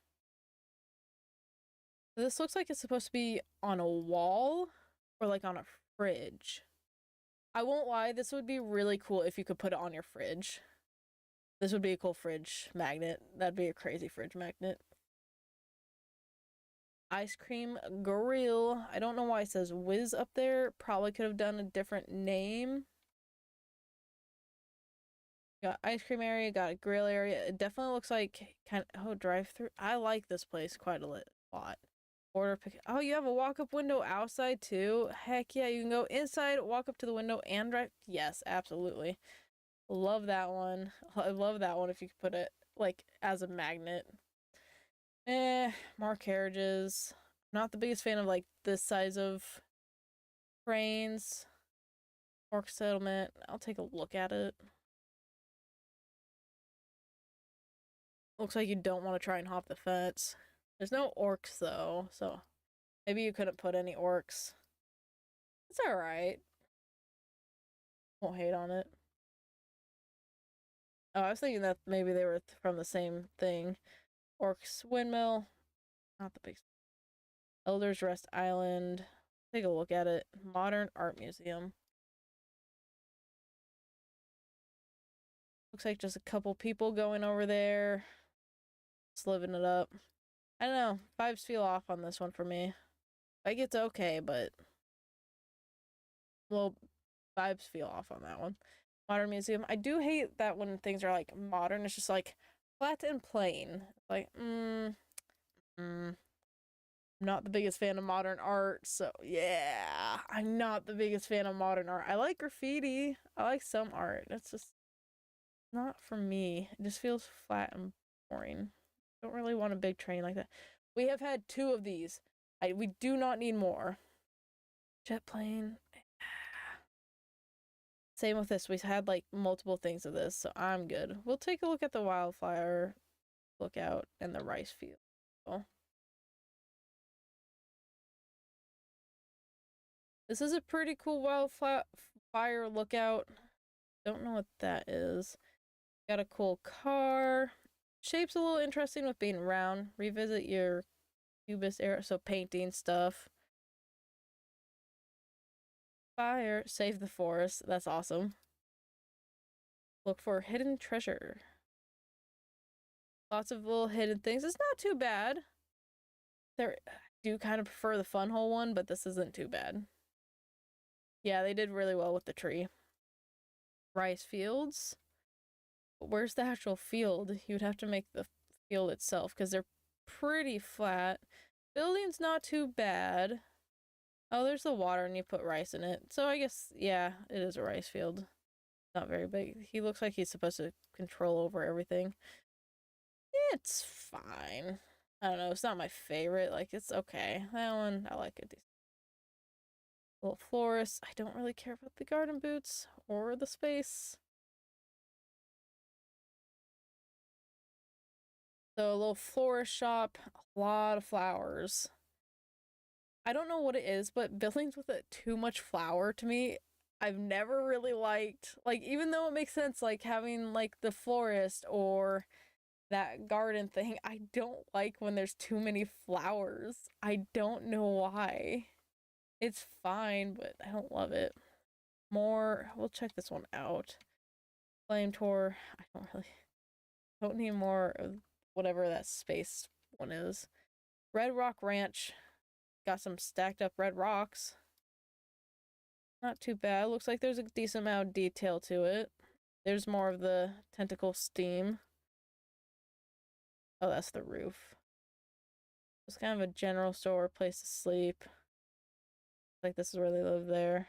This looks like it's supposed to be on a wall or like on a fridge. I won't lie, this would be really cool if you could put it on your fridge. This would be a cool fridge magnet. That'd be a crazy fridge magnet. Ice cream grill. I don't know why it says Whiz up there. Probably could have done a different name. Got ice cream area, got a grill area. It definitely looks like kind of... Oh, drive-through. I like this place quite a lot. Order pick... Oh, you have a walk-up window outside too? Heck yeah, you can go inside, walk up to the window, and drive... Yes, absolutely. Love that one. I love that one if you could put it, like, as a magnet. More carriages. Not the biggest fan of, like, this size of trains. Orc settlement. I'll take a look at it. Looks like you don't want to try and hop the fence. There's no orcs, though, so maybe you couldn't put any orcs. It's alright. Won't hate on it. Oh, I was thinking that maybe they were from the same thing. Orcs Windmill, not the big. Elders Rest Island. Take a look at it. Modern Art Museum. Looks like just a couple people going over there. Just living it up. I don't know. Vibes feel off on this one for me. Like, it's okay, but well, vibes feel off on that one. Modern Museum. I do hate that when things are like modern, it's just like flat and plain. Like, I'm not the biggest fan of modern art, so yeah, I'm not the biggest fan of modern art. I like graffiti. I like some art. It's just not for me. It just feels flat and boring. Don't really want a big train like that. We have had 2 of these. We do not need more. Jet plane. Same with this. We've had like multiple things of this, so I'm good. We'll take a look at the wildfire lookout and the rice field. Oh. This is a pretty cool wildfire lookout. Don't know what that is. Got a cool car. Shape's a little interesting with being round. Revisit your cubist era, so painting stuff. Fire, save the forest. That's awesome. Look for hidden treasure. Lots of little hidden things. It's not too bad. I do kind of prefer the fun hole one, but this isn't too bad. Yeah, they did really well with the tree. Rice fields. Where's the actual field? You would have to make the field itself because they're pretty flat. Building's not too bad. Oh, there's the water and you put rice in it. So I guess, yeah, it is a rice field. Not very big. He looks like he's supposed to control over everything. It's fine. I don't know. It's not my favorite. Like, it's okay. That one, I like it. Little florist. I don't really care about the garden boots or the space. So a little florist shop. A lot of flowers. I don't know what it is, but buildings with too much flower to me, I've never really liked. Like, even though it makes sense, like having like the florist or that garden thing, I don't like when there's too many flowers. I don't know why. It's fine, but I don't love it. We'll check this one out. Flame tour. I don't need more of whatever that space one is. Red Rock Ranch. Got some stacked up red rocks. Not too bad. Looks like there's a decent amount of detail to it. There's more of the tentacle steam. Oh, that's the roof. It's kind of a general store, place to sleep. Like this is where they live there.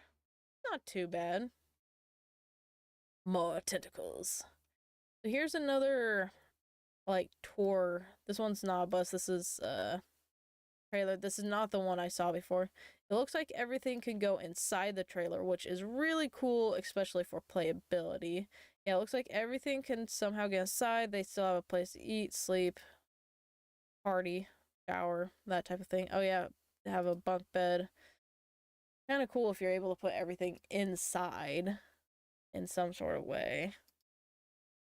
Not too bad. More tentacles. So here's another like tour. This one's not a bus. This is trailer. This is not the one I saw before. It looks like everything can go inside the trailer, which is really cool, especially for playability. Yeah, it looks like everything can somehow get inside. They still have a place to eat, sleep, party, shower, that type of thing. Oh yeah, they have a bunk bed. Kind of cool if you're able to put everything inside in some sort of way.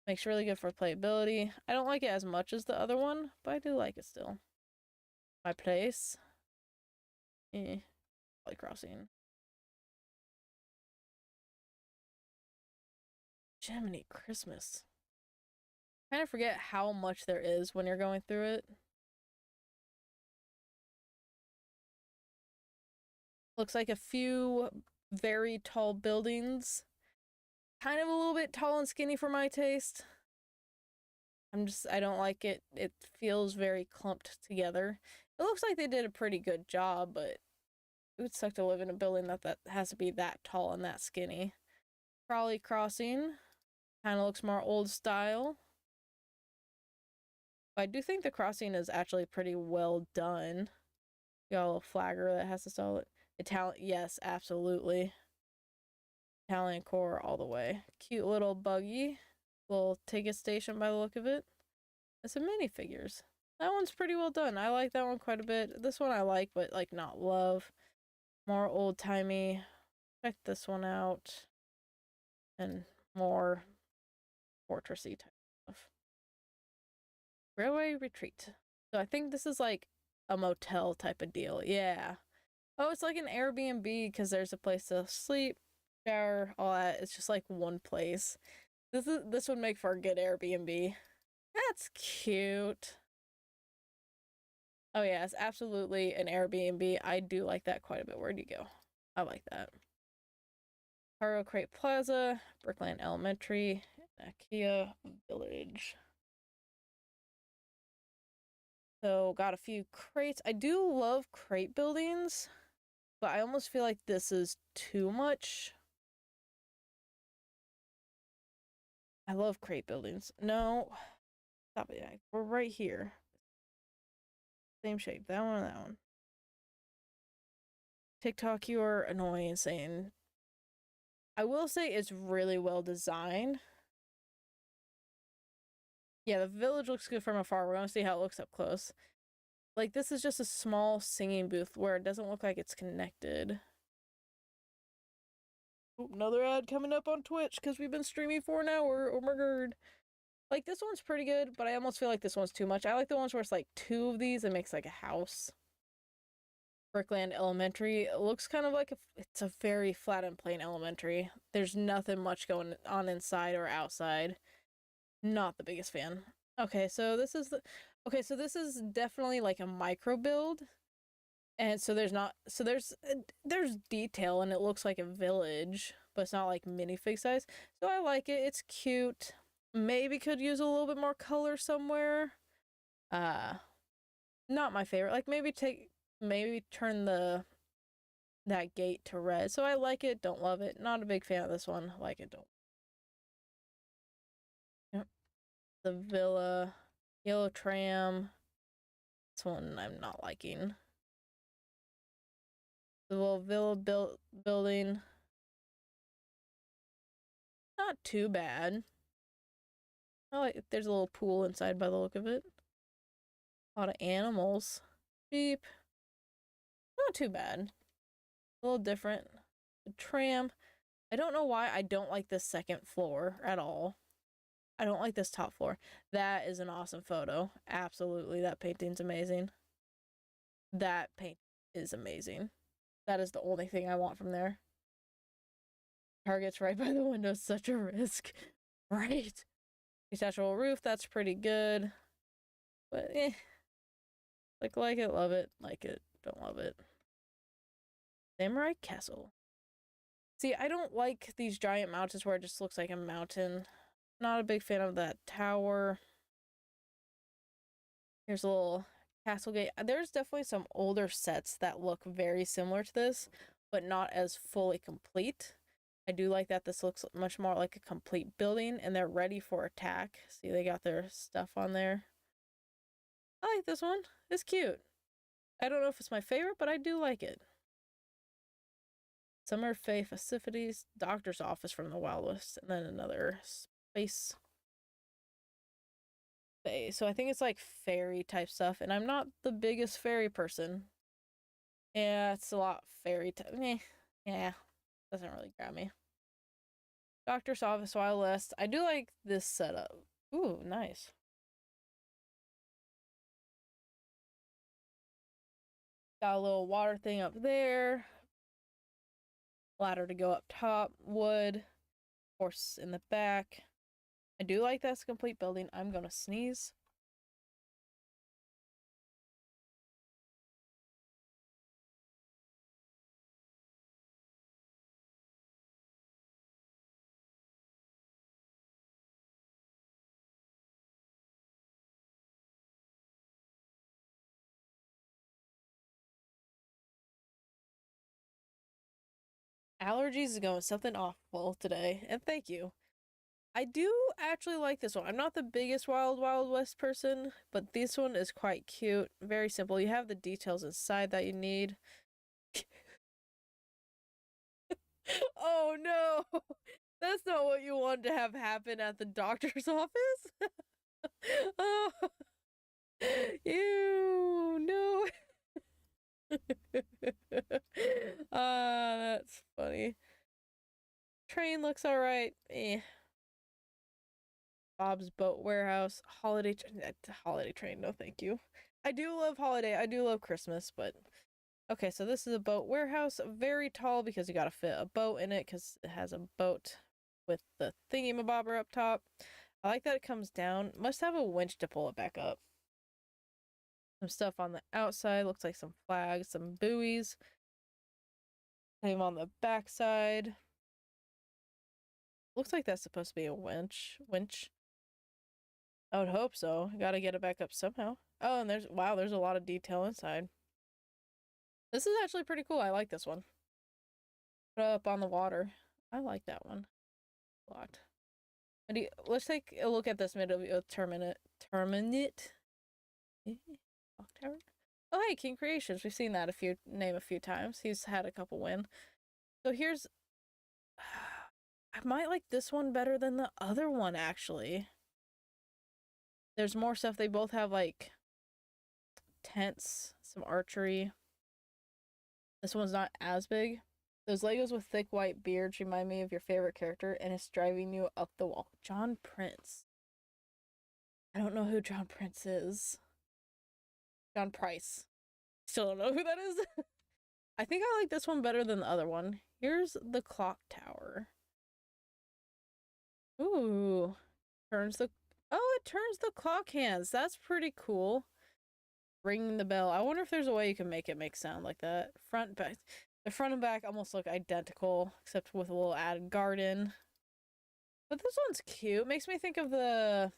Makes really good for playability. I don't like it as much as the other one, but I do like it still. My place. Valley Crossing. Jiminy Christmas. Kind of forget how much there is when you're going through it. Looks like a few very tall buildings. Kind of a little bit tall and skinny for my taste. I don't like it. It feels very clumped together. It looks like they did a pretty good job, but it would suck to live in a building that has to be that tall and that skinny. Crawley Crossing. Kind of looks more old style. I do think the crossing is actually pretty well done. Got a little flagger that has to stall it. Italian, yes, absolutely. Italian core all the way. Cute little buggy. Little ticket station by the look of it. And some minifigures. That one's pretty well done. I like that one quite a bit. This one I like, but like not love. More old-timey. Check this one out. and more fortressy type stuff. Railway retreat. So I think this is like a motel type of deal. Yeah. Oh, it's like an Airbnb because there's a place to sleep, shower, all that. It's just like one place. This would make for a good Airbnb. That's cute. Oh yeah, it's absolutely an Airbnb. I do like that quite a bit. Where'd you go? I like that. Cargo Crate Plaza, Brickland Elementary, IKEA Village. So got a few crates. I do love crate buildings, but I almost feel like this is too much. I love crate buildings. No, stop it. We're right here. Same shape. That one, that one. TikTok, you are annoying saying. I will say it's really well designed. Yeah, the village looks good from afar. We're gonna see how it looks up close. Like, this is just a small singing booth where it doesn't look like it's connected. Ooh, another ad coming up on Twitch because we've been streaming for an hour. Oh my god. Like, this one's pretty good, but I almost feel like this one's too much. I like the ones where it's like two of these and makes like a house. Brickland Elementary. It looks kind of like it's a very flat and plain elementary. There's nothing much going on inside or outside. Not the biggest fan. Okay, so this is this is definitely like a micro build. And so there's detail and it looks like a village, but it's not like minifig size. So I like it. It's cute. Maybe could use a little bit more color somewhere. Not my favorite. Like maybe turn that gate to red. So I like it, don't love it. Not a big fan of this one. Like it, don't. Yep. The villa, yellow tram. This one I'm not liking. The little villa building. Not too bad. I like there's a little pool inside by the look of it. A lot of animals. Sheep. Not too bad. A little different. The tram. I don't know why I don't like this second floor at all. I don't like this top floor. That is an awesome photo. Absolutely. That painting's amazing. That paint is amazing. That is the only thing I want from there. Target's right by the window. Such a risk. Right. Detachable roof. That's pretty good. But like it, love it. Like it, don't love it. Samurai Castle. See, I don't like these giant mountains where it just looks like a mountain. Not a big fan of that tower. Here's a little castle gate. There's definitely some older sets that look very similar to this, but not as fully complete. I do like that this looks much more like a complete building and they're ready for attack. See, they got their stuff on there. I like this one. It's cute. I don't know if it's my favorite, but I do like it. Summer Fae festivities, doctor's office from the Wild West, and then another space fae. So I think it's like fairy type stuff, and I'm not the biggest fairy person. Yeah, it's a lot fairy type. Yeah, doesn't really grab me. Doctor's office, Wild West. I do like this setup. Ooh, nice. Got a little water thing up there. Ladder to go up top. Wood. Horse in the back. I do like this complete building. I'm gonna sneeze. Allergies is going something awful today, and thank you. I do actually like this one. I'm not the biggest Wild Wild West person, but this one is quite cute. Very simple. You have the details inside that you need. Oh no! That's not what you wanted to have happen at the doctor's office? Oh, ew, no. That's funny. train looks alright. Bob's Boat Warehouse. Holiday train, no thank you. I do love holiday. I do love Christmas, but... Okay, so this is a boat warehouse. Very tall because you gotta fit a boat in it because it has a boat with the thingy-mabobber up top. I like that it comes down. Must have a winch to pull it back up. Some stuff on the outside. Looks like some flags, some buoys. Same on the backside. Looks like that's supposed to be a winch. I would hope so. Gotta get it back up somehow. Oh, and there's a lot of detail inside. This is actually pretty cool. I like this one. Put up on the water. I like that one a lot. Let's take a look at this medieval terminate. Clock tower. Oh, hey, King Creations. We've seen that a few times. He's had a couple win. So here's... I might like this one better than the other one, actually. There's more stuff. They both have, like, tents, some archery. This one's not as big. Those Legos with thick white beards remind me of your favorite character, and it's driving you up the wall. John Prince. I don't know who John Prince is. John Price. Still don't know who that is. I think I like this one better than the other one. Here's the clock tower. Ooh. It turns the clock hands. That's pretty cool. Ringing the bell. I wonder if there's a way you can make it make sound like that. Back. The front and back almost look identical, except with a little added garden. But this one's cute. Makes me think of the...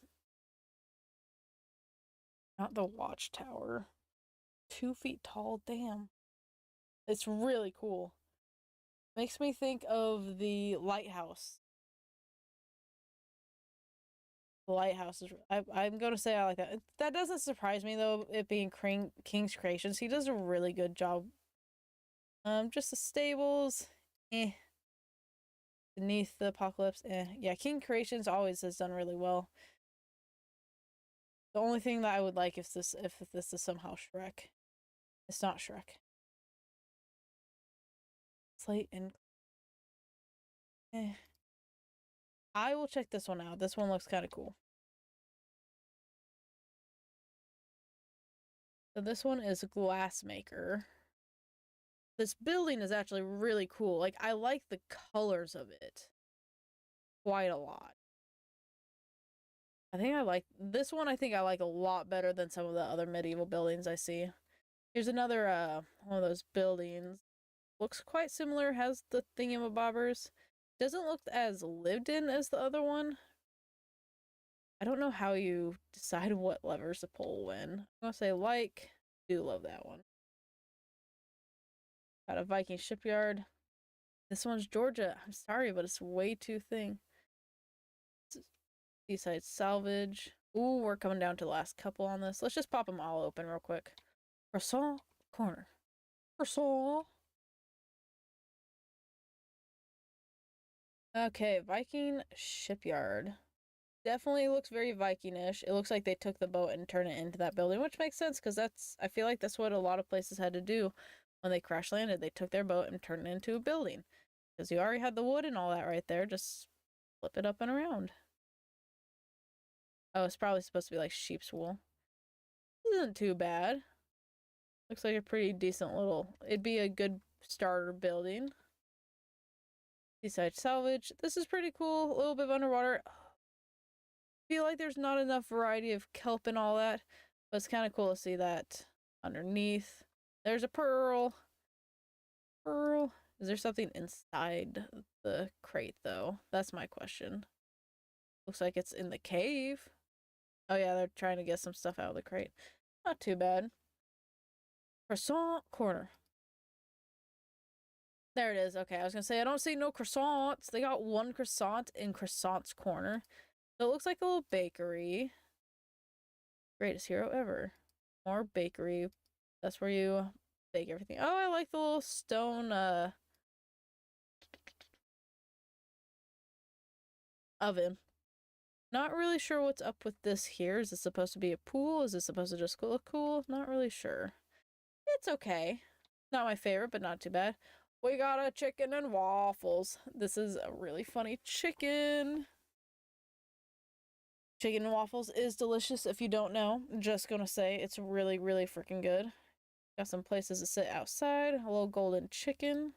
Not the watchtower. 2 feet tall. Damn. It's really cool. Makes me think of the lighthouse. The lighthouse is... I'm going to say I like that. That doesn't surprise me, though, it being King's Creations. He does a really good job. Just the stables. Beneath the Apocalypse. Yeah, King Creations always has done really well. The only thing that I would like if this is somehow Shrek. It's not Shrek. Slate and... I will check this one out. This one looks kind of cool. So this one is a glassmaker. This building is actually really cool. Like, I like the colors of it quite a lot. I think I like this one. I think I like a lot better than some of the other medieval buildings I see. Here's another one of those buildings. Looks quite similar. Has the thingamabobbers. Doesn't look as lived in as the other one. I don't know how you decide what levers to pull when. I'm gonna say like. Do love that one. Got a Viking shipyard. This one's Georgia. I'm sorry, but it's way too thin. Seaside salvage. Ooh, we're coming down to the last couple on this. Let's just pop them all open real quick. Croissant corner. Croissant. Okay, Viking shipyard. Definitely looks very Viking-ish. It looks like they took the boat and turned it into that building, which makes sense because I feel like that's what a lot of places had to do when they crash landed. They took their boat and turned it into a building because you already had the wood and all that right there. Just flip it up and around. Oh, it's probably supposed to be like sheep's wool. This isn't too bad. Looks like a pretty decent little... It'd be a good starter building. Seaside salvage. This is pretty cool. A little bit of underwater. I feel like there's not enough variety of kelp and all that, but it's kind of cool to see that underneath. There's a pearl. Pearl. Is there something inside the crate, though? That's my question. Looks like it's in the cave. Oh, yeah, they're trying to get some stuff out of the crate. Not too bad. Croissant corner. There it is. Okay, I was gonna say, I don't see no croissants. They got one croissant in Croissant's corner. So it looks like a little bakery. Greatest hero ever. More bakery. That's where you bake everything. Oh, I like the little stone, oven. Not really sure what's up with this here. Is this supposed to be a pool? Is this supposed to just look cool? Not really sure. It's okay. Not my favorite, but not too bad. We got a chicken and waffles. This is a really funny chicken. Chicken and waffles is delicious if you don't know. I'm just gonna say it's really, really freaking good. Got some places to sit outside. A little golden chicken.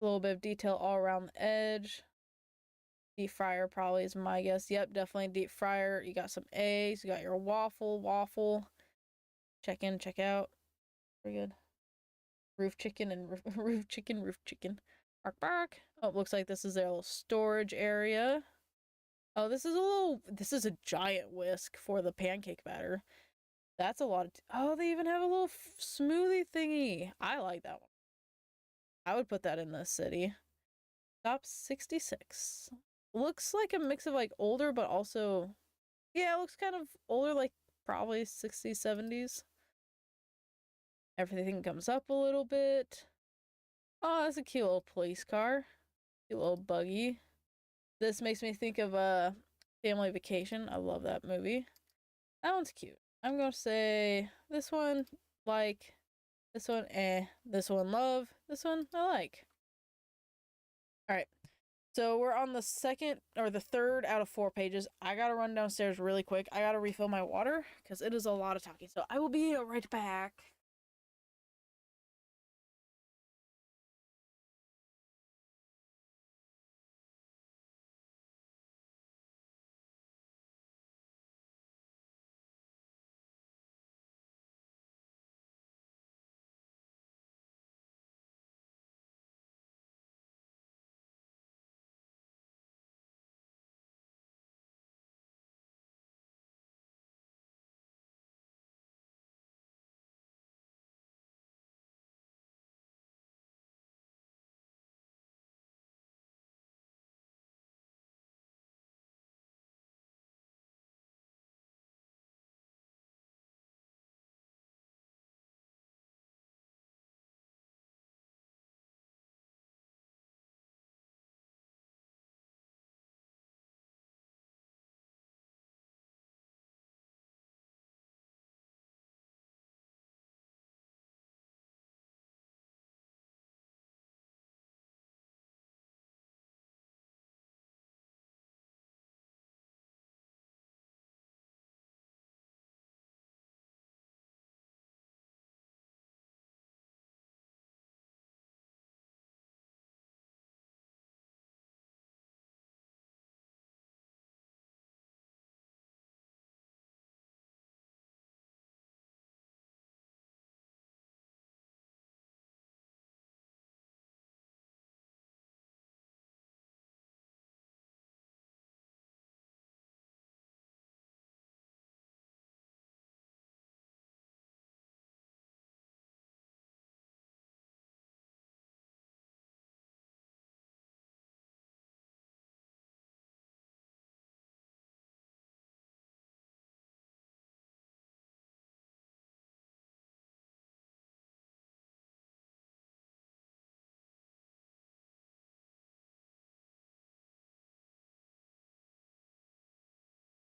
A little bit of detail all around the edge. Deep fryer probably is my guess. Yep, definitely deep fryer. You got some eggs. You got your waffle. Check in, check out. Pretty good. Roof chicken and roof chicken. Bark, bark. Oh, it looks like this is their little storage area. Oh, this is a giant whisk for the pancake batter. That's a lot of, oh, they even have a little smoothie thingy. I like that one. I would put that in the city. Top 66. Looks like a mix of like older, but also, yeah, it looks kind of older, like probably 60s, 70s. Everything comes up a little bit. Oh, that's a cute little police car. Cute little buggy. This makes me think of Family Vacation. I love that movie. That one's cute. I'm gonna say this one, like, this one, this one, love, this one, I like. Alright, so we're on the second, or the third out of 4 pages. I gotta run downstairs really quick. I gotta refill my water, because it is a lot of talking, so I will be right back.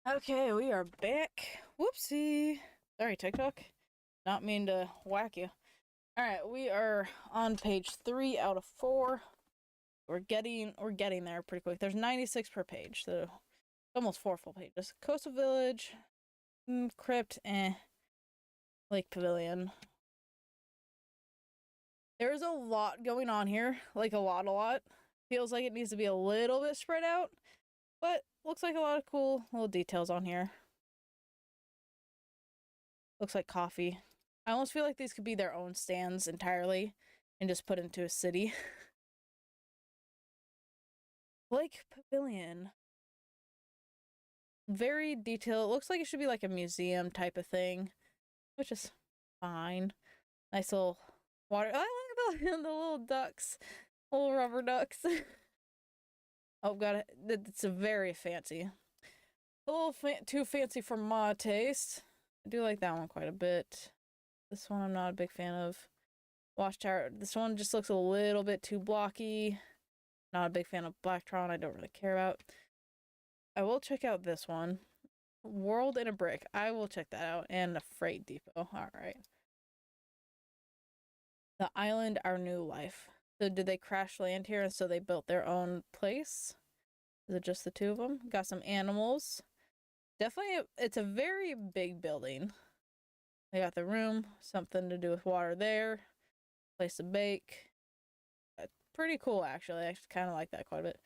Okay, we are back. Whoopsie. Sorry, TikTok. Not mean to whack you. Alright, we are on page 3 out of 4. We're getting there pretty quick. There's 96 per page, so almost 4 full pages. Coastal Village, Crypt, Lake Pavilion. There's a lot going on here, like a lot. Feels like it needs to be a little bit spread out, but looks like a lot of cool little details on here. Looks like coffee. I almost feel like these could be their own stands entirely and just put into a city. Lake Pavilion. Very detailed. It looks like it should be like a museum type of thing, which is fine. Nice little water. I like the little ducks, little rubber ducks. Oh, got it. It's a very fancy. A little too fancy for my taste. I do like that one quite a bit. This one I'm not a big fan of. Watchtower. This one just looks a little bit too blocky. Not a big fan of Blacktron. I don't really care about. I will check out this one. World in a Brick. I will check that out. And a Freight Depot. Alright. The island, our new life. So did they crash land here and so they built their own place? Is it just the two of them? Got some animals. Definitely, it's a very big building. They got the room, something to do with water there, place to bake. Pretty cool, actually. I kind of like that quite a bit.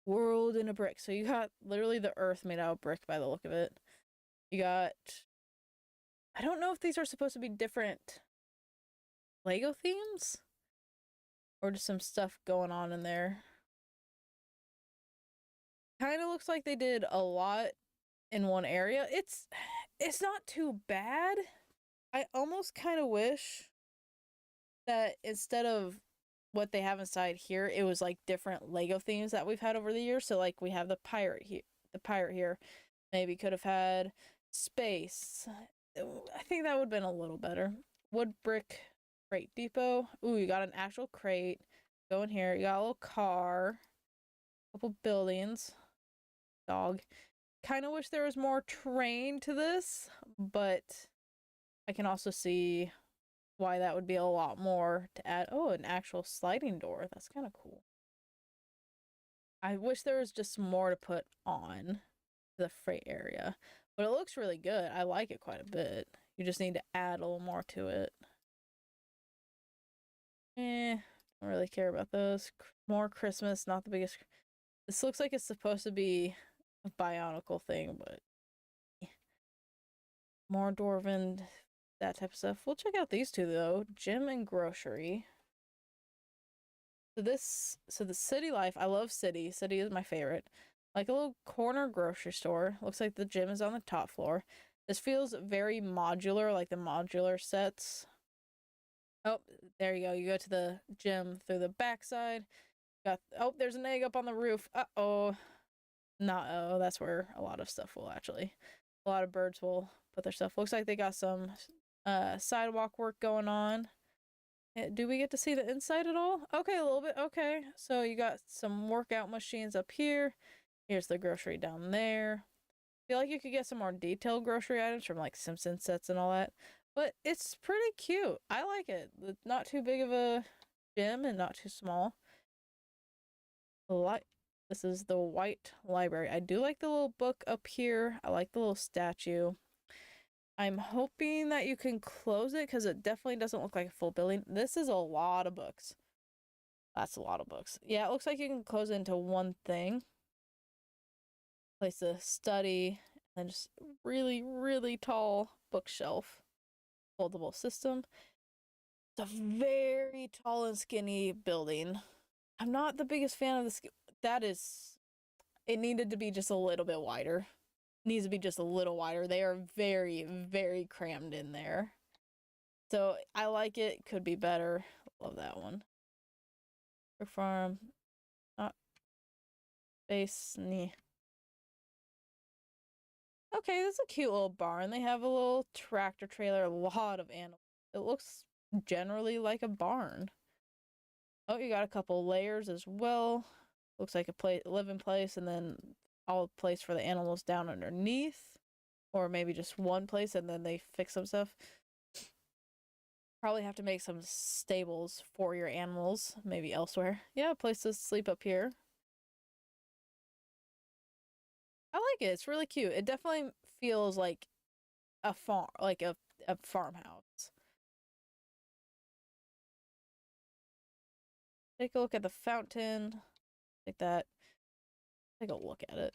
World in a brick. So you got literally the earth made out of brick by the look of it. You got, I don't know if these are supposed to be different Lego themes or just some stuff going on in there. Kind of looks like they did a lot in one area. It's not too bad. I almost kind of wish that instead of what they have inside here, it was like different Lego themes that we've had over the years. So like we have the pirate here. Maybe could have had space. I think that would have been a little better. Wood brick crate depot. Ooh, you got an actual crate. Go in here. You got a little car. Couple buildings. Dog. Kind of wish there was more terrain to this, but I can also see why that would be a lot more to add. Oh, an actual sliding door. That's kind of cool. I wish there was just more to put on the freight area, but it looks really good. I like it quite a bit. You just need to add a little more to it. Don't really care about those. More Christmas, not the biggest. This looks like it's supposed to be a Bionicle thing, but more Dwarven, that type of stuff. We'll check out these two though. Gym and grocery. So the city life, I love city. City is my favorite. Like a little corner grocery store. Looks like the gym is on the top floor. This feels very modular, like the modular sets. Oh, there you go. You go to the gym through the backside. Oh, there's an egg up on the roof. Uh-oh. Not that's where a lot of stuff will actually. A lot of birds will put their stuff. Looks like they got some sidewalk work going on. Do we get to see the inside at all? Okay, a little bit. Okay, so you got some workout machines up here. Here's the grocery down there. I feel like you could get some more detailed grocery items from like Simpson sets and all that. But it's pretty cute. I like it. It's not too big of a gym and not too small. This is the white library. I do like the little book up here. I like the little statue. I'm hoping that you can close it because it definitely doesn't look like a full building. This is a lot of books. That's a lot of books. Yeah, it looks like you can close it into one thing. Place a study and just really, really tall bookshelf. Foldable system. It's a very tall and skinny building. I'm not the biggest fan of this. It needed to be just a little bit wider. Needs to be just a little wider. They are very, very crammed in there. So I like it. Could be better. Love that one. Farm. Not base. Knee. Okay, this is a cute little barn. They have a little tractor trailer, a lot of animals. It looks generally like a barn. Oh, you got a couple layers as well. Looks like a living place, and then all place for the animals down underneath. Or maybe just one place and then they fix some stuff. Probably have to make some stables for your animals, maybe elsewhere. Yeah, a place to sleep up here. I like it. It's really cute. It definitely feels like a farm, like a farmhouse. Take a look at the fountain. Take that. Take a look at it.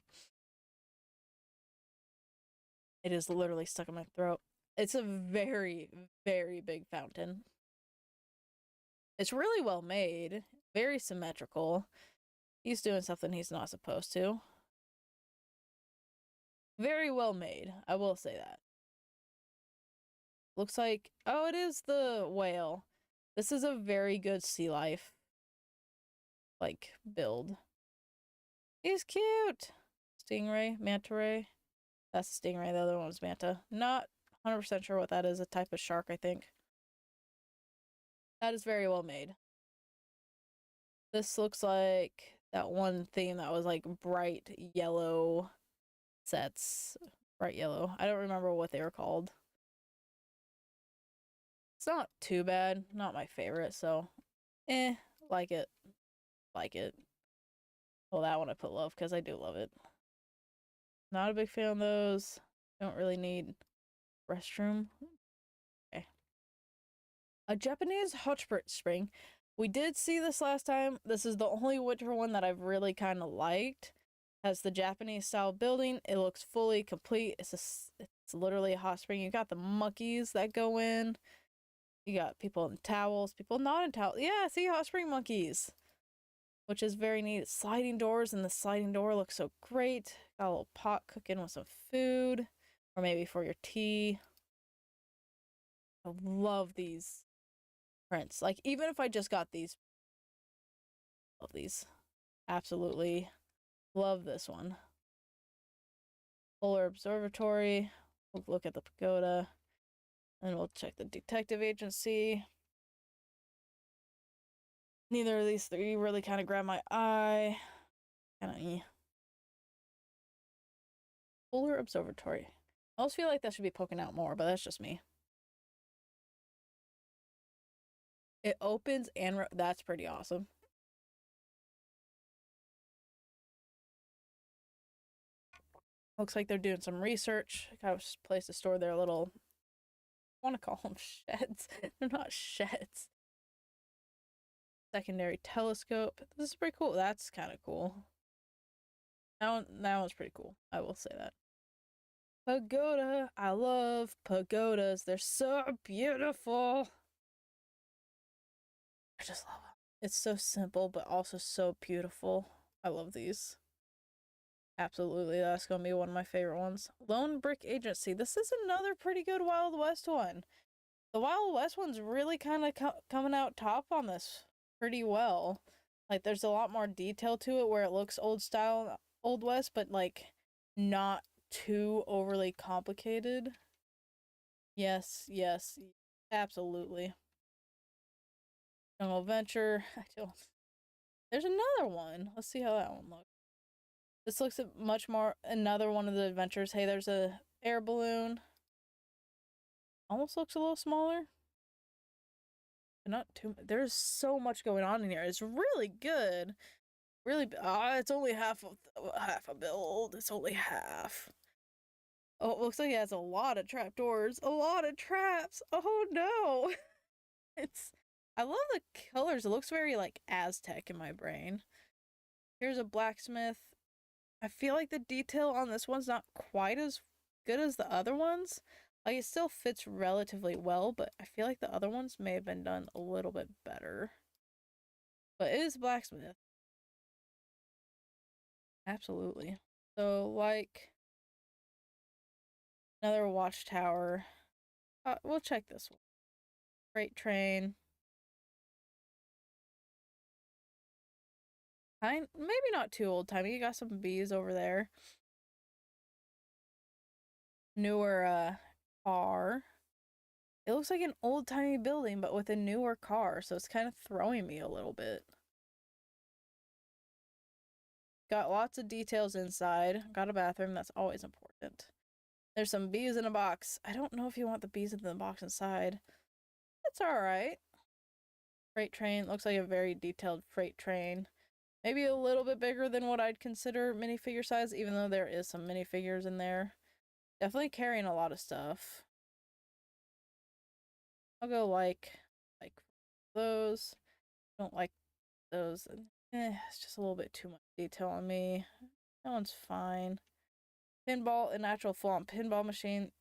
It is literally stuck in my throat. It's a very, very big fountain. It's really well made. Very symmetrical. He's doing something he's not supposed to. Very well made. I will say that. Looks like... Oh, it is the whale. This is a very good sea life, like, build. He's cute! Stingray, manta ray. That's a stingray, the other one was manta. Not 100% sure what that is. A type of shark, I think. That is very well made. This looks like that one theme that was like bright yellow sets. Bright yellow. I don't remember what they were called. It's not too bad. Not my favorite, so like it. Like it. Well, that one I put love because I do love it. Not a big fan of those. Don't really need restroom. Okay. A Japanese hot spring. We did see this last time. This is the only winter one that I've really kind of liked. Has the Japanese style building. It looks fully complete. It's literally a hot spring. You got the monkeys that go in. You got people in towels, people not in towels. Yeah, see, hot spring monkeys, which is very neat. Sliding doors, and the sliding door looks so great. Got a little pot cooking with some food, or maybe for your tea. I love these prints. Like, even if I just got these, love these. Absolutely love this one. Polar Observatory. We'll look at the pagoda, and we'll check the detective agency. Neither of these three really kind of grab my eye. Kind of Polar Observatory. I almost feel like that should be poking out more, but that's just me. It opens and that's pretty awesome. Looks like they're doing some research. Got a place to store their little, I want to call them sheds. They're not sheds. Secondary telescope. This is pretty cool. That's kind of cool. That one's pretty cool. I will say that. Pagoda. I love pagodas. They're so beautiful. I just love them. It's so simple, but also so beautiful. I love these. Absolutely, that's gonna be one of my favorite ones. Lone Brick Agency. This is another pretty good Wild West one. The Wild West one's really kind of coming out top on this pretty well. Like, there's a lot more detail to it where it looks old style, Old West, but like not too overly complicated. Yes, yes, absolutely. Jungle Adventure. I don't. There's another one. Let's see how that one looks. This looks at much more another one of the adventures. Hey, there's a air balloon. Almost looks a little smaller. But not too. There's so much going on in here. It's really good. Really, it's only half a build. It's only half. Oh, it looks like it has a lot of trapdoors. A lot of traps. Oh no. I love the colors. It looks very like Aztec in my brain. Here's a blacksmith. I feel like the detail on this one's not quite as good as the other ones. Like, it still fits relatively well, but I feel like the other ones may have been done a little bit better. But it is blacksmith. Absolutely. So, like, another watchtower. We'll check this one. Freight train. Maybe not too old-timey. You got some bees over there. Newer, car. It looks like an old-timey building, but with a newer car, so it's kind of throwing me a little bit. Got lots of details inside. Got a bathroom. That's always important. There's some bees in a box. I don't know if you want the bees in the box inside. That's alright. Freight train. Looks like a very detailed freight train. Maybe a little bit bigger than what I'd consider minifigure size, even though there is some minifigures in there. Definitely carrying a lot of stuff. I'll go like those. Don't like those. It's just a little bit too much detail on me. That one's fine. Pinball, a natural full-on pinball machine.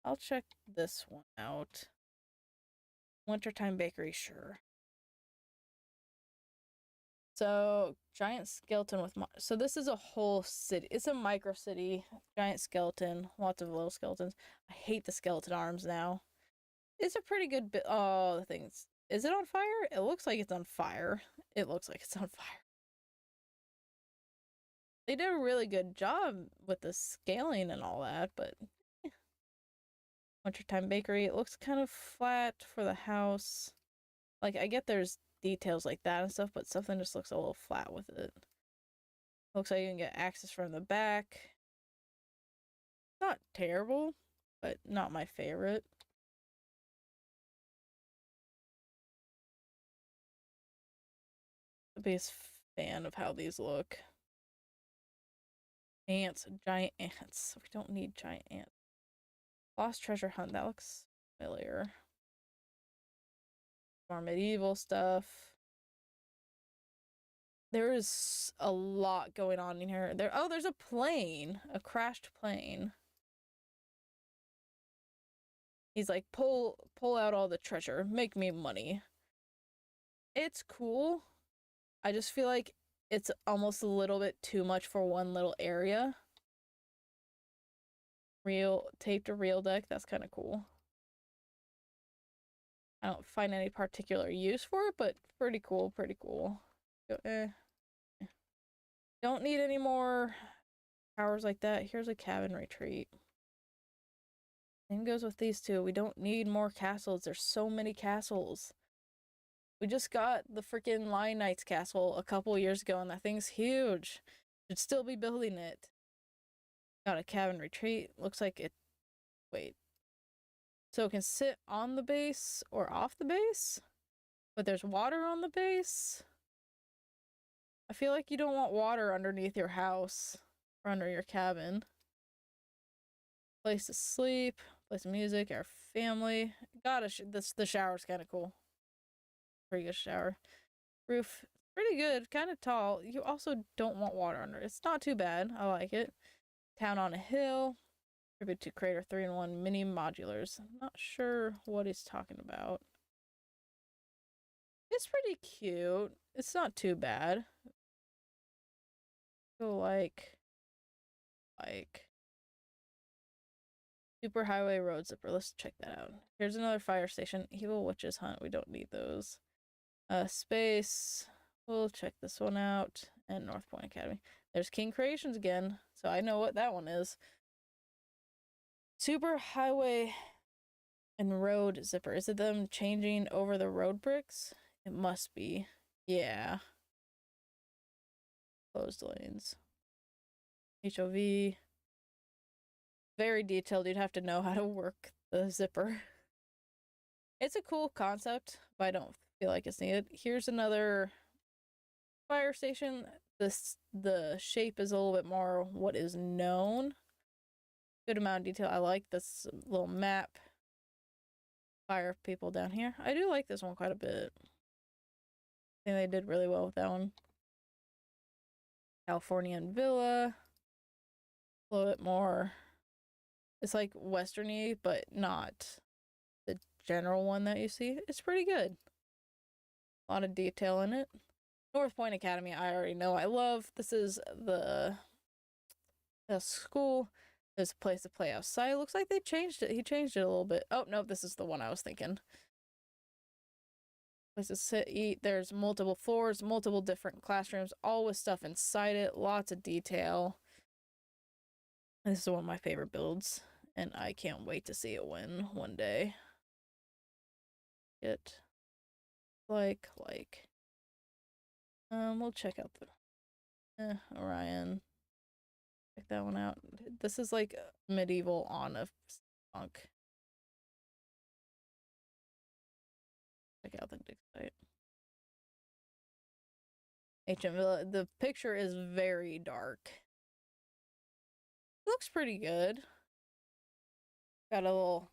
I'll check this one out. Wintertime bakery, sure. So, giant skeleton with so this is a whole city. It's a micro city. Giant skeleton. Lots of little skeletons. I hate the skeleton arms now. It's a pretty good bit. Oh, the things. Is it on fire? It looks like it's on fire. It looks like it's on fire. They did a really good job with the scaling and all that, but Wintertime bakery. It looks kind of flat for the house. Like, I get there's details like that and stuff, but something just looks a little flat with it. Looks like you can get access from the back. Not terrible, but not my favorite. the biggest fan of how these look. Ants, giant ants. We don't need giant ants. Lost treasure hunt. That looks familiar. More medieval stuff. There is a lot going on in here. There's a plane, a crashed plane. He's like, pull out all the treasure, make me money. It's cool. I just feel like it's almost a little bit too much for one little area. Taped a reel deck, that's kind of cool. I don't find any particular use for it, but pretty cool, pretty cool. Don't need any more powers like that. Here's a cabin retreat. Same goes with these two. We don't need more castles. There's so many castles. We just got the freaking Lion Knight's castle a couple years ago, and that thing's huge. Should still be building it. Got a cabin retreat. Looks like it... Wait. So it can sit on the base or off the base? But there's water on the base? I feel like you don't want water underneath your house or under your cabin. Place to sleep, place of music, our family. The shower's kind of cool. Pretty good shower. Roof, pretty good, kind of tall. You also don't want water under it. It's not too bad. I like it. Town on a hill. Tribute to Creator 3-in-1 mini modulars. I'm not sure what he's talking about. It's pretty cute. It's not too bad. So like Superhighway Road Zipper. Let's check that out. Here's another fire station. Evil Witches Hunt. We don't need those. Space. We'll check this one out. And North Point Academy. There's King Creations again. So I know what that one is. Superhighway and Road Zipper. Is it them changing over the road bricks? It must be. Yeah. Closed lanes. HOV. Very detailed. You'd have to know how to work the zipper. It's a cool concept, but I don't feel like it's needed. Here's another fire station. The shape is a little bit more what is known. Good amount of detail. I like this little map. Fire people down here. I do like this one quite a bit. I think they did really well with that one. Californian Villa. A little bit more. It's like westerny, but not the general one that you see. It's pretty good. A lot of detail in it. North Point Academy, I already know I love. This is the school. There's a place to play outside. Looks like they changed it. He changed it a little bit. Oh, no, this is the one I was thinking. Place to sit, eat. There's multiple floors, multiple different classrooms, all with stuff inside it. Lots of detail. This is one of my favorite builds, and I can't wait to see it win one day. We'll check out the Orion. Check that one out. This is like medieval on a spunk. Check out the dig site. HM Villa. The picture is very dark. Looks pretty good. Got a little,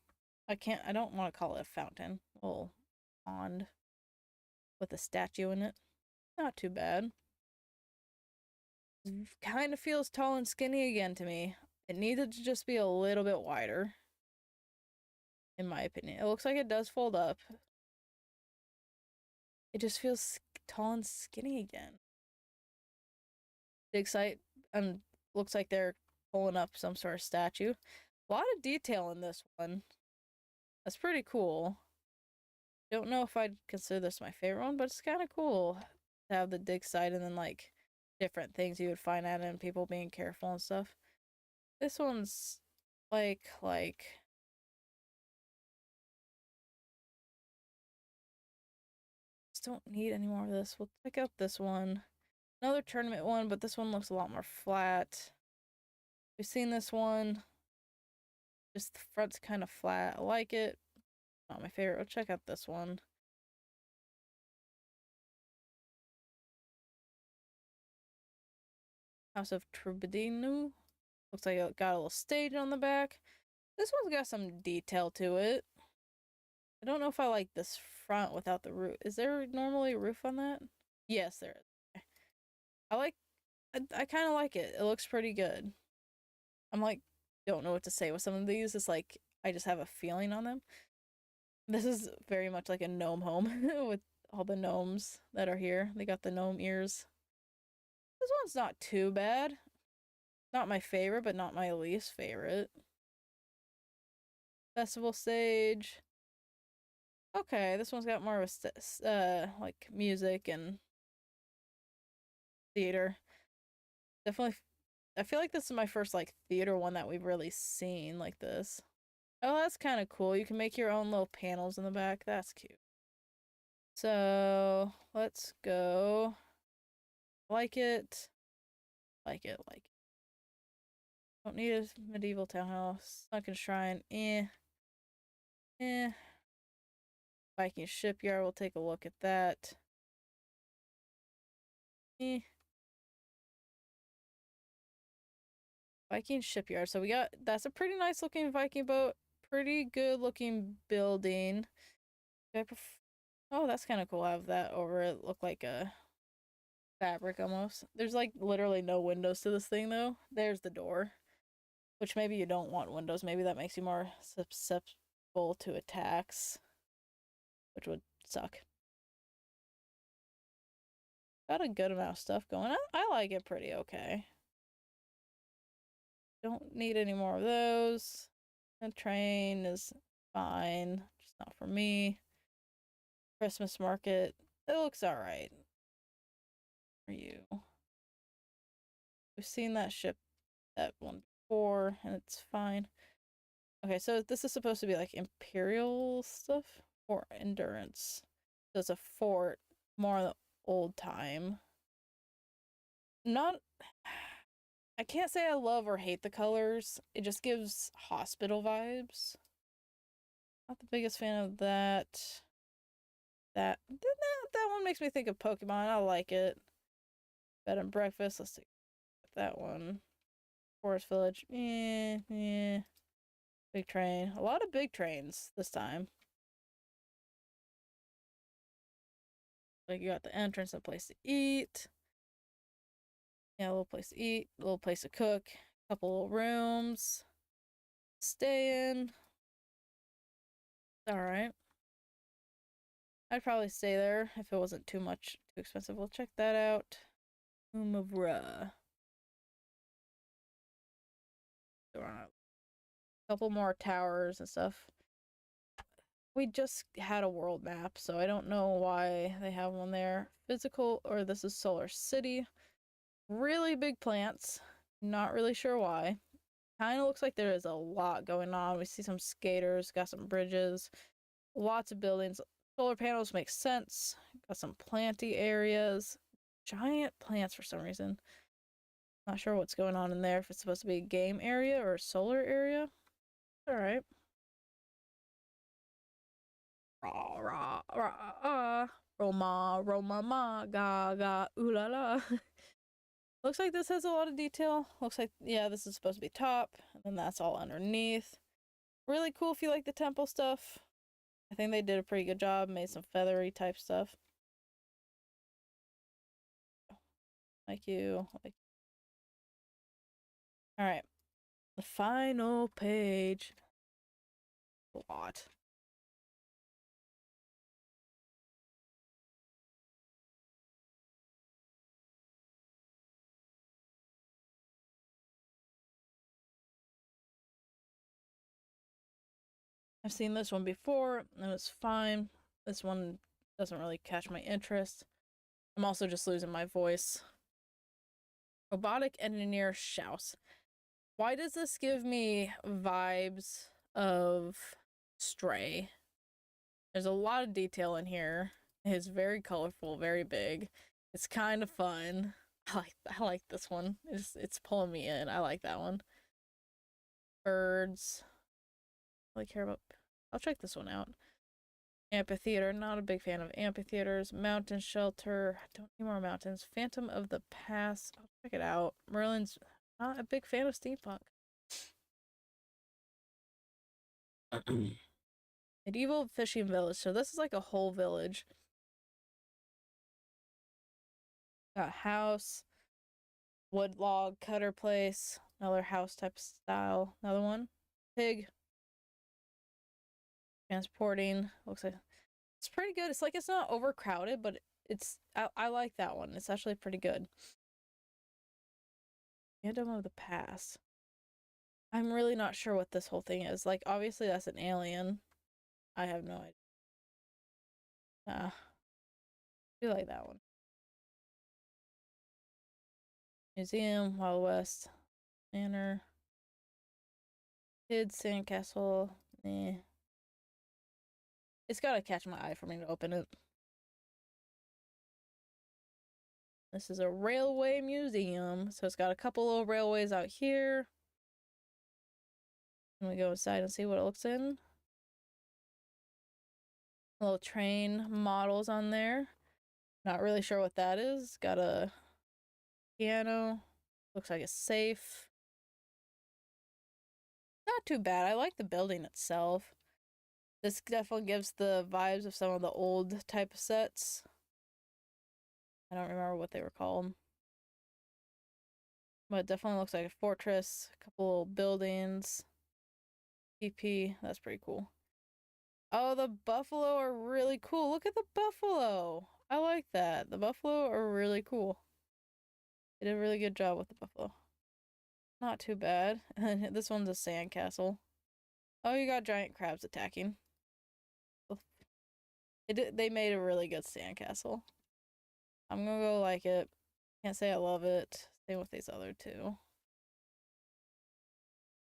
I don't want to call it a fountain. A little pond with a statue in it. Not too bad. Kind of feels tall and skinny again to me. It needed to just be a little bit wider, in my opinion. It looks like it does fold up. It just feels tall and skinny again. Dig site, looks like they're pulling up some sort of statue. A lot of detail in this one. That's pretty cool. Don't know if I'd consider this my favorite one, but it's kind of cool to have the dig site and then like different things you would find out and people being careful and stuff. This one's like just don't need any more of this. We'll check out this one. Another tournament one, but this one looks a lot more flat. We've seen this one. Just the front's kind of flat. I like it. Not my favorite. We'll check out this one. House of Trubadinu. Looks like it got a little stage on the back. This one's got some detail to it. I don't know if I like this front without the roof. Is there normally a roof on that? Yes, there is. I kind of like it. It looks pretty good. I'm like, don't know what to say with some of these. It's like, I just have a feeling on them. This is very much like a gnome home with all the gnomes that are here. They got the gnome ears. This one's not too bad. Not my favorite, but not my least favorite. Festival stage. Okay, this one's got more of a like music and theater. Definitely, I feel like this is my first like theater one that we've really seen like this. Oh, that's kind of cool. You can make your own little panels in the back. That's cute. So let's go. Like it. Like it. Like it. Don't need a medieval townhouse. Sunken shrine. Eh. Eh. Viking shipyard. We'll take a look at that. Eh. Viking shipyard. So we got, that's a pretty nice looking Viking boat. Pretty good looking building. Oh, that's kind of cool. I have that over it. Look like a fabric almost. There's like literally no windows to this thing though. There's the door. Which maybe you don't want windows. Maybe that makes you more susceptible to attacks. Which would suck. Got a good amount of stuff going on. I like it pretty okay. Don't need any more of those. The train is fine. Just not for me. Christmas market. It looks alright. For you. We've seen that ship, that one before, and it's fine. Okay, so this is supposed to be like imperial stuff or endurance. So it's a fort, more the old time. Not, I can't say I love or hate the colors. It just gives hospital vibes. Not the biggest fan of that. That one makes me think of Pokemon. I like it. Bed and breakfast. Let's take that one. Forest Village. Yeah. Big train. A lot of big trains this time. Like you got the entrance, a place to eat. Yeah, a little place to eat, a little place to cook, a couple little rooms. Stay in. Alright. I'd probably stay there if it wasn't too expensive. We'll check that out. Umavra. There are a couple more towers and stuff. We just had a world map, so I don't know why they have one there. Physical, or this is Solar City. Really big plants. Not really sure why. Kind of looks like there is a lot going on. We see some skaters, got some bridges, lots of buildings. Solar panels make sense. Got some planty areas. Giant plants for some reason. Not sure what's going on in there. If it's supposed to be a game area or a solar area. Alright. Rah, rah, rah, Roma, Roma, ma, ga, ga, ooh la la. Looks like this has a lot of detail. Looks like, yeah, this is supposed to be top. And then that's all underneath. Really cool if you like the temple stuff. I think they did a pretty good job. Made some feathery type stuff. Like you. Alright. The final page. A lot. I've seen this one before, and it's fine. This one doesn't really catch my interest. I'm also just losing my voice. Robotic engineer Schaus. Why does this give me vibes of Stray? There's a lot of detail in here. It's very colorful, very big. It's kind of fun. I like this one. It's pulling me in. I like that one. Birds. I really care about. I'll check this one out. Amphitheater, not a big fan of amphitheaters. Mountain shelter, I don't need more mountains. Phantom of the Pass, I'll check it out. Merlin's not a big fan of steampunk. Medieval fishing village, so this is like a whole village. Got house, wood log cutter place, another house type style, another one. Pig. Transporting, looks like it's pretty good. It's like it's not overcrowded, but I like that one. It's actually pretty good. Phantom of the Pass. I'm really not sure what this whole thing is. Like, obviously that's an alien. I have no idea. I do like that one. Museum, Wild West, Manor, Kids, Sandcastle. Eh. It's gotta catch my eye for me to open it. This is a railway museum, so it's got a couple of railways out here. Can we go inside and see what it looks in? Little train models on there. Not really sure what that is. Got a piano. Looks like it's safe. Not too bad. I like the building itself. This definitely gives the vibes of some of the old type of sets. I don't remember what they were called. But it definitely looks like a fortress. A couple buildings. TP. That's pretty cool. Oh, the buffalo are really cool. Look at the buffalo. I like that. The buffalo are really cool. They did a really good job with the buffalo. Not too bad. And this one's a sandcastle. Oh, you got giant crabs attacking. They made a really good sandcastle. I'm gonna go like it. Can't say I love it. Same with these other two.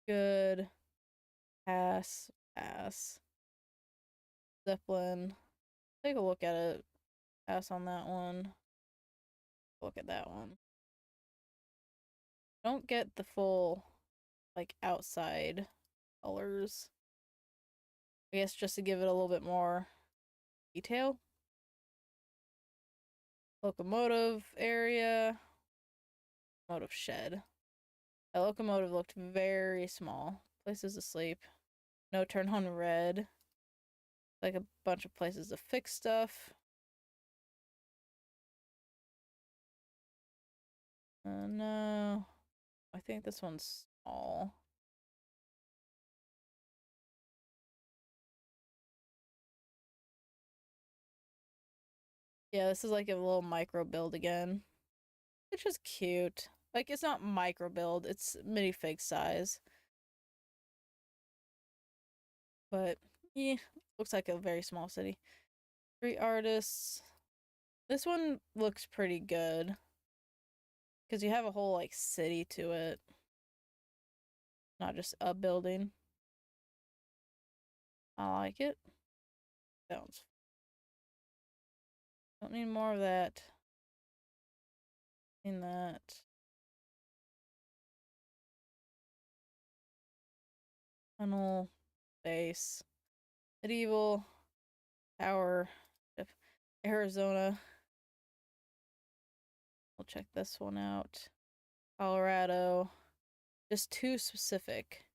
Good. Pass. Pass. Zeppelin. Take a look at it. Pass on that one. Look at that one. Don't get the full, like, outside colors. I guess just to give it a little bit more detail. Locomotive area. Locomotive shed. The locomotive looked very small. Places to sleep. No turn on red. Like a bunch of places to fix stuff. No. I think this one's small. Yeah, this is like a little micro build again. It's just cute. Like, it's not micro build, it's minifig size. But, yeah, looks like a very small city. 3 artists. This one looks pretty good. Because you have a whole, like, city to it. Not just a building. I like it. Sounds. Don't need more of that. In that. Tunnel. Base. Medieval. Tower. Arizona. We'll check this one out. Colorado. Just too specific.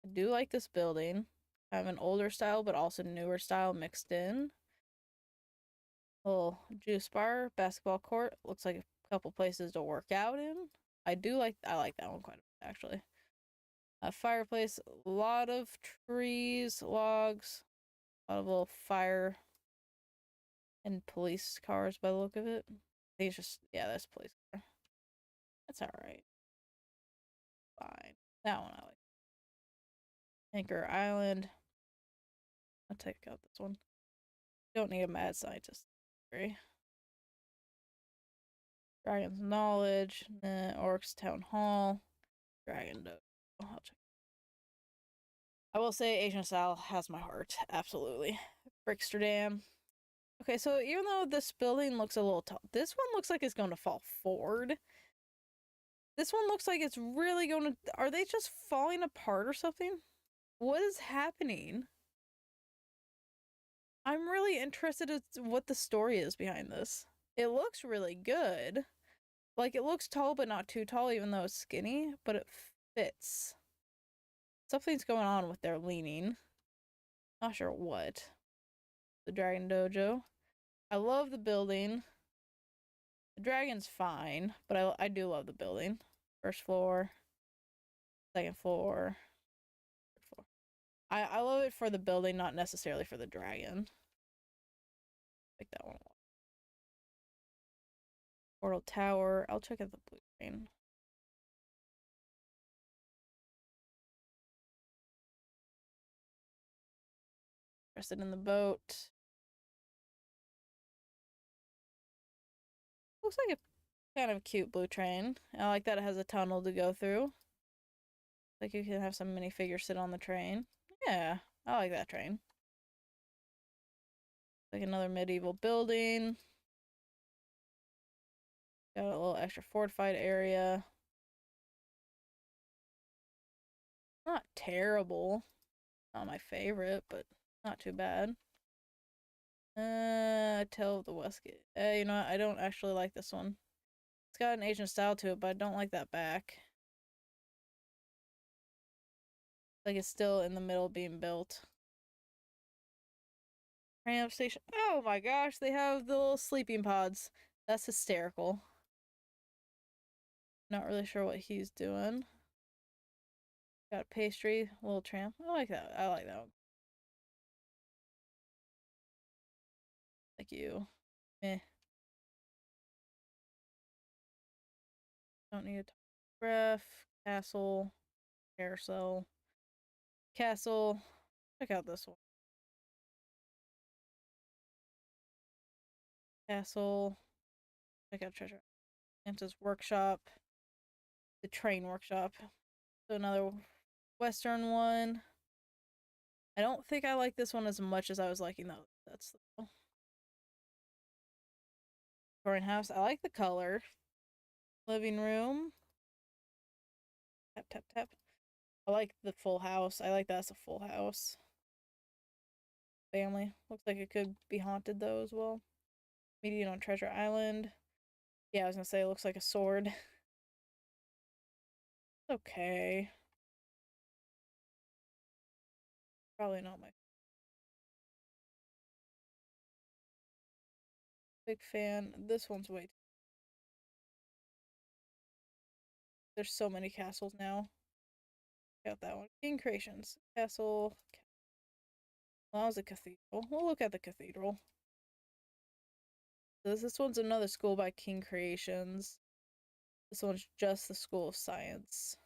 I do like this building. I have an older style, but also newer style mixed in. Little juice bar, basketball court. Looks like a couple places to work out in. I like that one quite a bit, actually. A fireplace, a lot of trees, logs, a lot of little fire and police cars by the look of it. I think it's just, yeah, that's a police car. That's alright. Fine. That one I like. Anchor Island. I'll take out this one. Don't need a mad scientist. Agree. Dragon's Knowledge. Orcs Town Hall. Dragon Doe. I'll check. I will say Asian style has my heart. Absolutely. Bricksterdam. Okay, so even though this building looks a little tall, this one looks like it's going to fall forward. This one looks like it's really going to... Are they just falling apart or something? What is happening? I'm really interested in what the story is behind this. It looks really good. Like, it looks tall, but not too tall, even though it's skinny, but it fits. Something's going on with their leaning. Not sure what. The Dragon Dojo. I love the building. The dragon's fine, but I do love the building. First floor, second floor, third floor. I love it for the building, not necessarily for the dragon. Like that one. Portal Tower. I'll check out the blue train. Interested in the boat. Looks like a kind of cute blue train. I like that it has a tunnel to go through. Like you can have some minifigures sit on the train. Yeah, I like that train. Like another medieval building. Got a little extra fortified area. Not terrible. Not my favorite, but not too bad. Tale of the Westgate. You know what? I don't actually like this one. It's got an Asian style to it, but I don't like that back. Like it's still in the middle being built. Tram station. Oh my gosh, they have the little sleeping pods. That's hysterical. Not really sure what he's doing. Got a pastry, little tram. I like that. I like that one. Like you. Eh. Don't need a graph. Castle. Carousel. Castle. Check out this one. Castle. Check out Treasure. Santa's Workshop. The Train Workshop. So another Western one. I don't think I like this one as much as I was liking that. That's the Victorian house. I like the color. Living room. Tap, tap, tap. I like the full house. I like that's a full house. Family. Looks like it could be haunted though as well. Meeting on Treasure Island. Yeah, I was gonna say it looks like a sword. Okay. Probably not my big fan. This one's way. There's so many castles now. Got that one. King Creations. Castle. Well, that was a cathedral. We'll look at the cathedral. This one's another school by King Creations. This one's just the School of Science.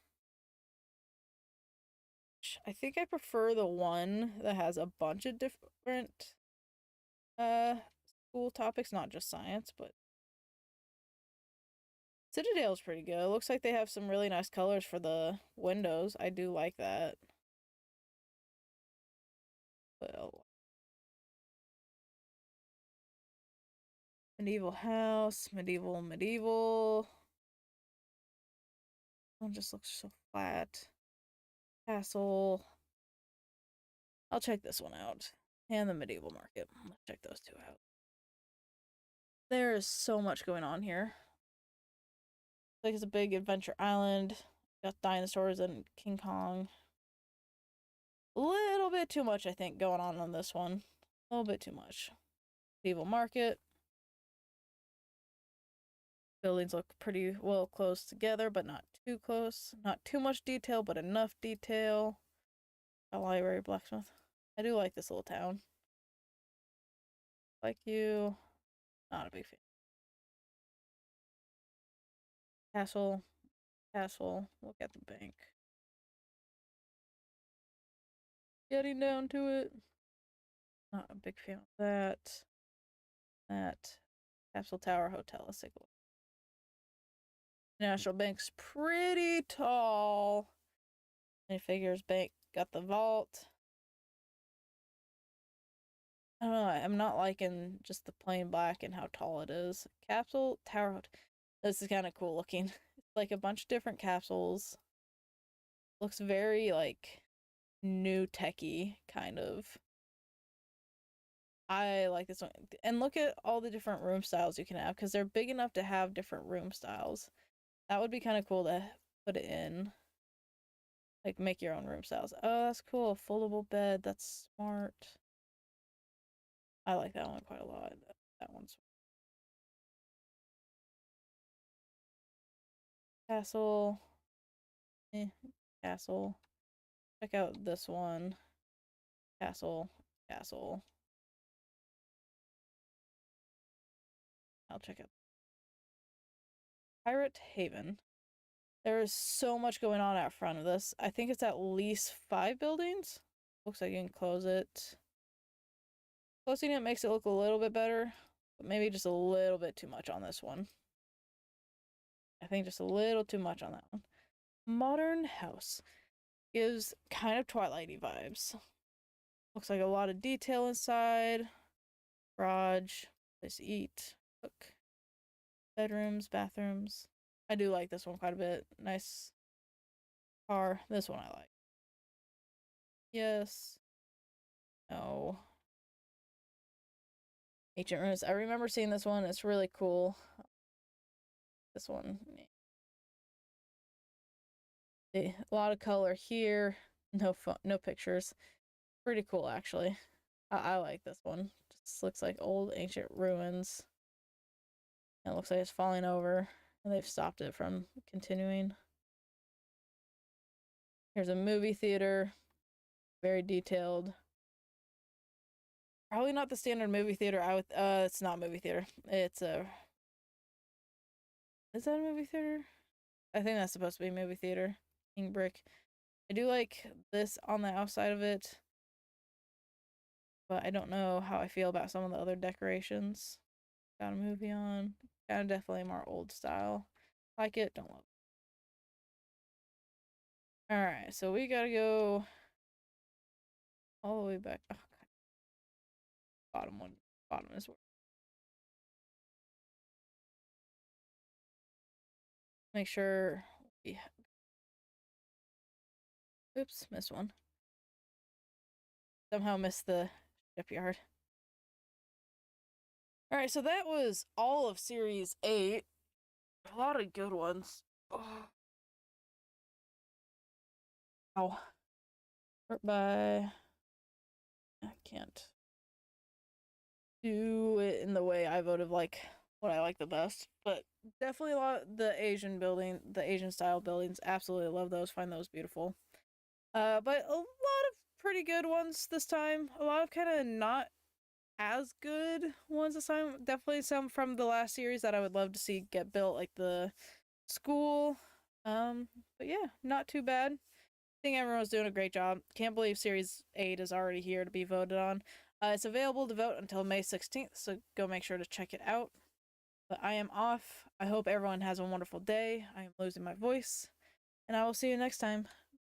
I think I prefer the one that has a bunch of different school topics, not just science, but Citadel's pretty good. It looks like they have some really nice colors for the windows. I do like that. Well, medieval house, medieval. One just looks so flat. Castle. I'll check this one out. And the medieval market. Let's check those two out. There is so much going on here. Like it's a big adventure island. Got dinosaurs and King Kong. A little bit too much, I think, going on this one. A little bit too much. Medieval market. Buildings look pretty well close together, but not too close. Not too much detail, but enough detail. A library, blacksmith. I do like this little town. Like you. Not a big fan. Castle. Castle. Look at the bank. Getting down to it. Not a big fan of that. That. Capsule Tower Hotel. Let's take a look. National Bank's pretty tall. Figures Bank got the vault. I don't know. I'm not liking just the plain black and how tall it is. Capsule Tower Hotel. This is kind of cool looking. It's like a bunch of different capsules. Looks very like new techie kind of. I like this one. And look at all the different room styles you can have because they're big enough to have different room styles. That would be kind of cool to put it in. Like, make your own room styles. Oh, that's cool. Foldable bed. That's smart. I like that one quite a lot. That one's castle. Castle. Check out this one. Castle. Castle. I'll check out Pirate Haven. There is so much going on out front of this. I think it's at least 5 buildings. Looks like you can close it. Closing it makes it look a little bit better, but maybe just a little bit too much on this one. I think just a little too much on that one. Modern house gives kind of Twilighty vibes. Looks like a lot of detail inside. Garage, place to eat, cook, bedrooms, bathrooms. I do like this one quite a bit. Nice car. This one I like. Yes. No. Ancient ruins. I remember seeing this one. It's really cool. This one. A lot of color here. No fun, no pictures. Pretty cool, actually. I like this one. Just looks like old ancient ruins. It looks like it's falling over, and they've stopped it from continuing. Here's a movie theater. Very detailed. Probably not the standard movie theater. It's not a movie theater. It's a. Is that a movie theater? I think that's supposed to be a movie theater. King Brick. I do like this on the outside of it, but I don't know how I feel about some of the other decorations. Got a movie on. Kind of definitely more old style. Like it, don't love it. Alright, so we gotta go all the way back. Oh, God. Bottom one. Bottom is where. Make sure we. Oops, missed one. Somehow missed the shipyard. Alright, so that was all of Series 8. A lot of good ones. Oh. Ow. By. I can't do it in the way I voted like what I like the best, but definitely a lot of the Asian style buildings. Absolutely love those. Find those beautiful. But a lot of pretty good ones this time. A lot of kind of not as good ones this time. Definitely some from the last series that I would love to see get built, like the school. But yeah, not too bad. I think everyone's doing a great job. Can't believe Series 8 is already here to be voted on. It's available to vote until May 16th, so go make sure to check it out. But I am off. I hope everyone has a wonderful day. I am losing my voice, and I will see you next time.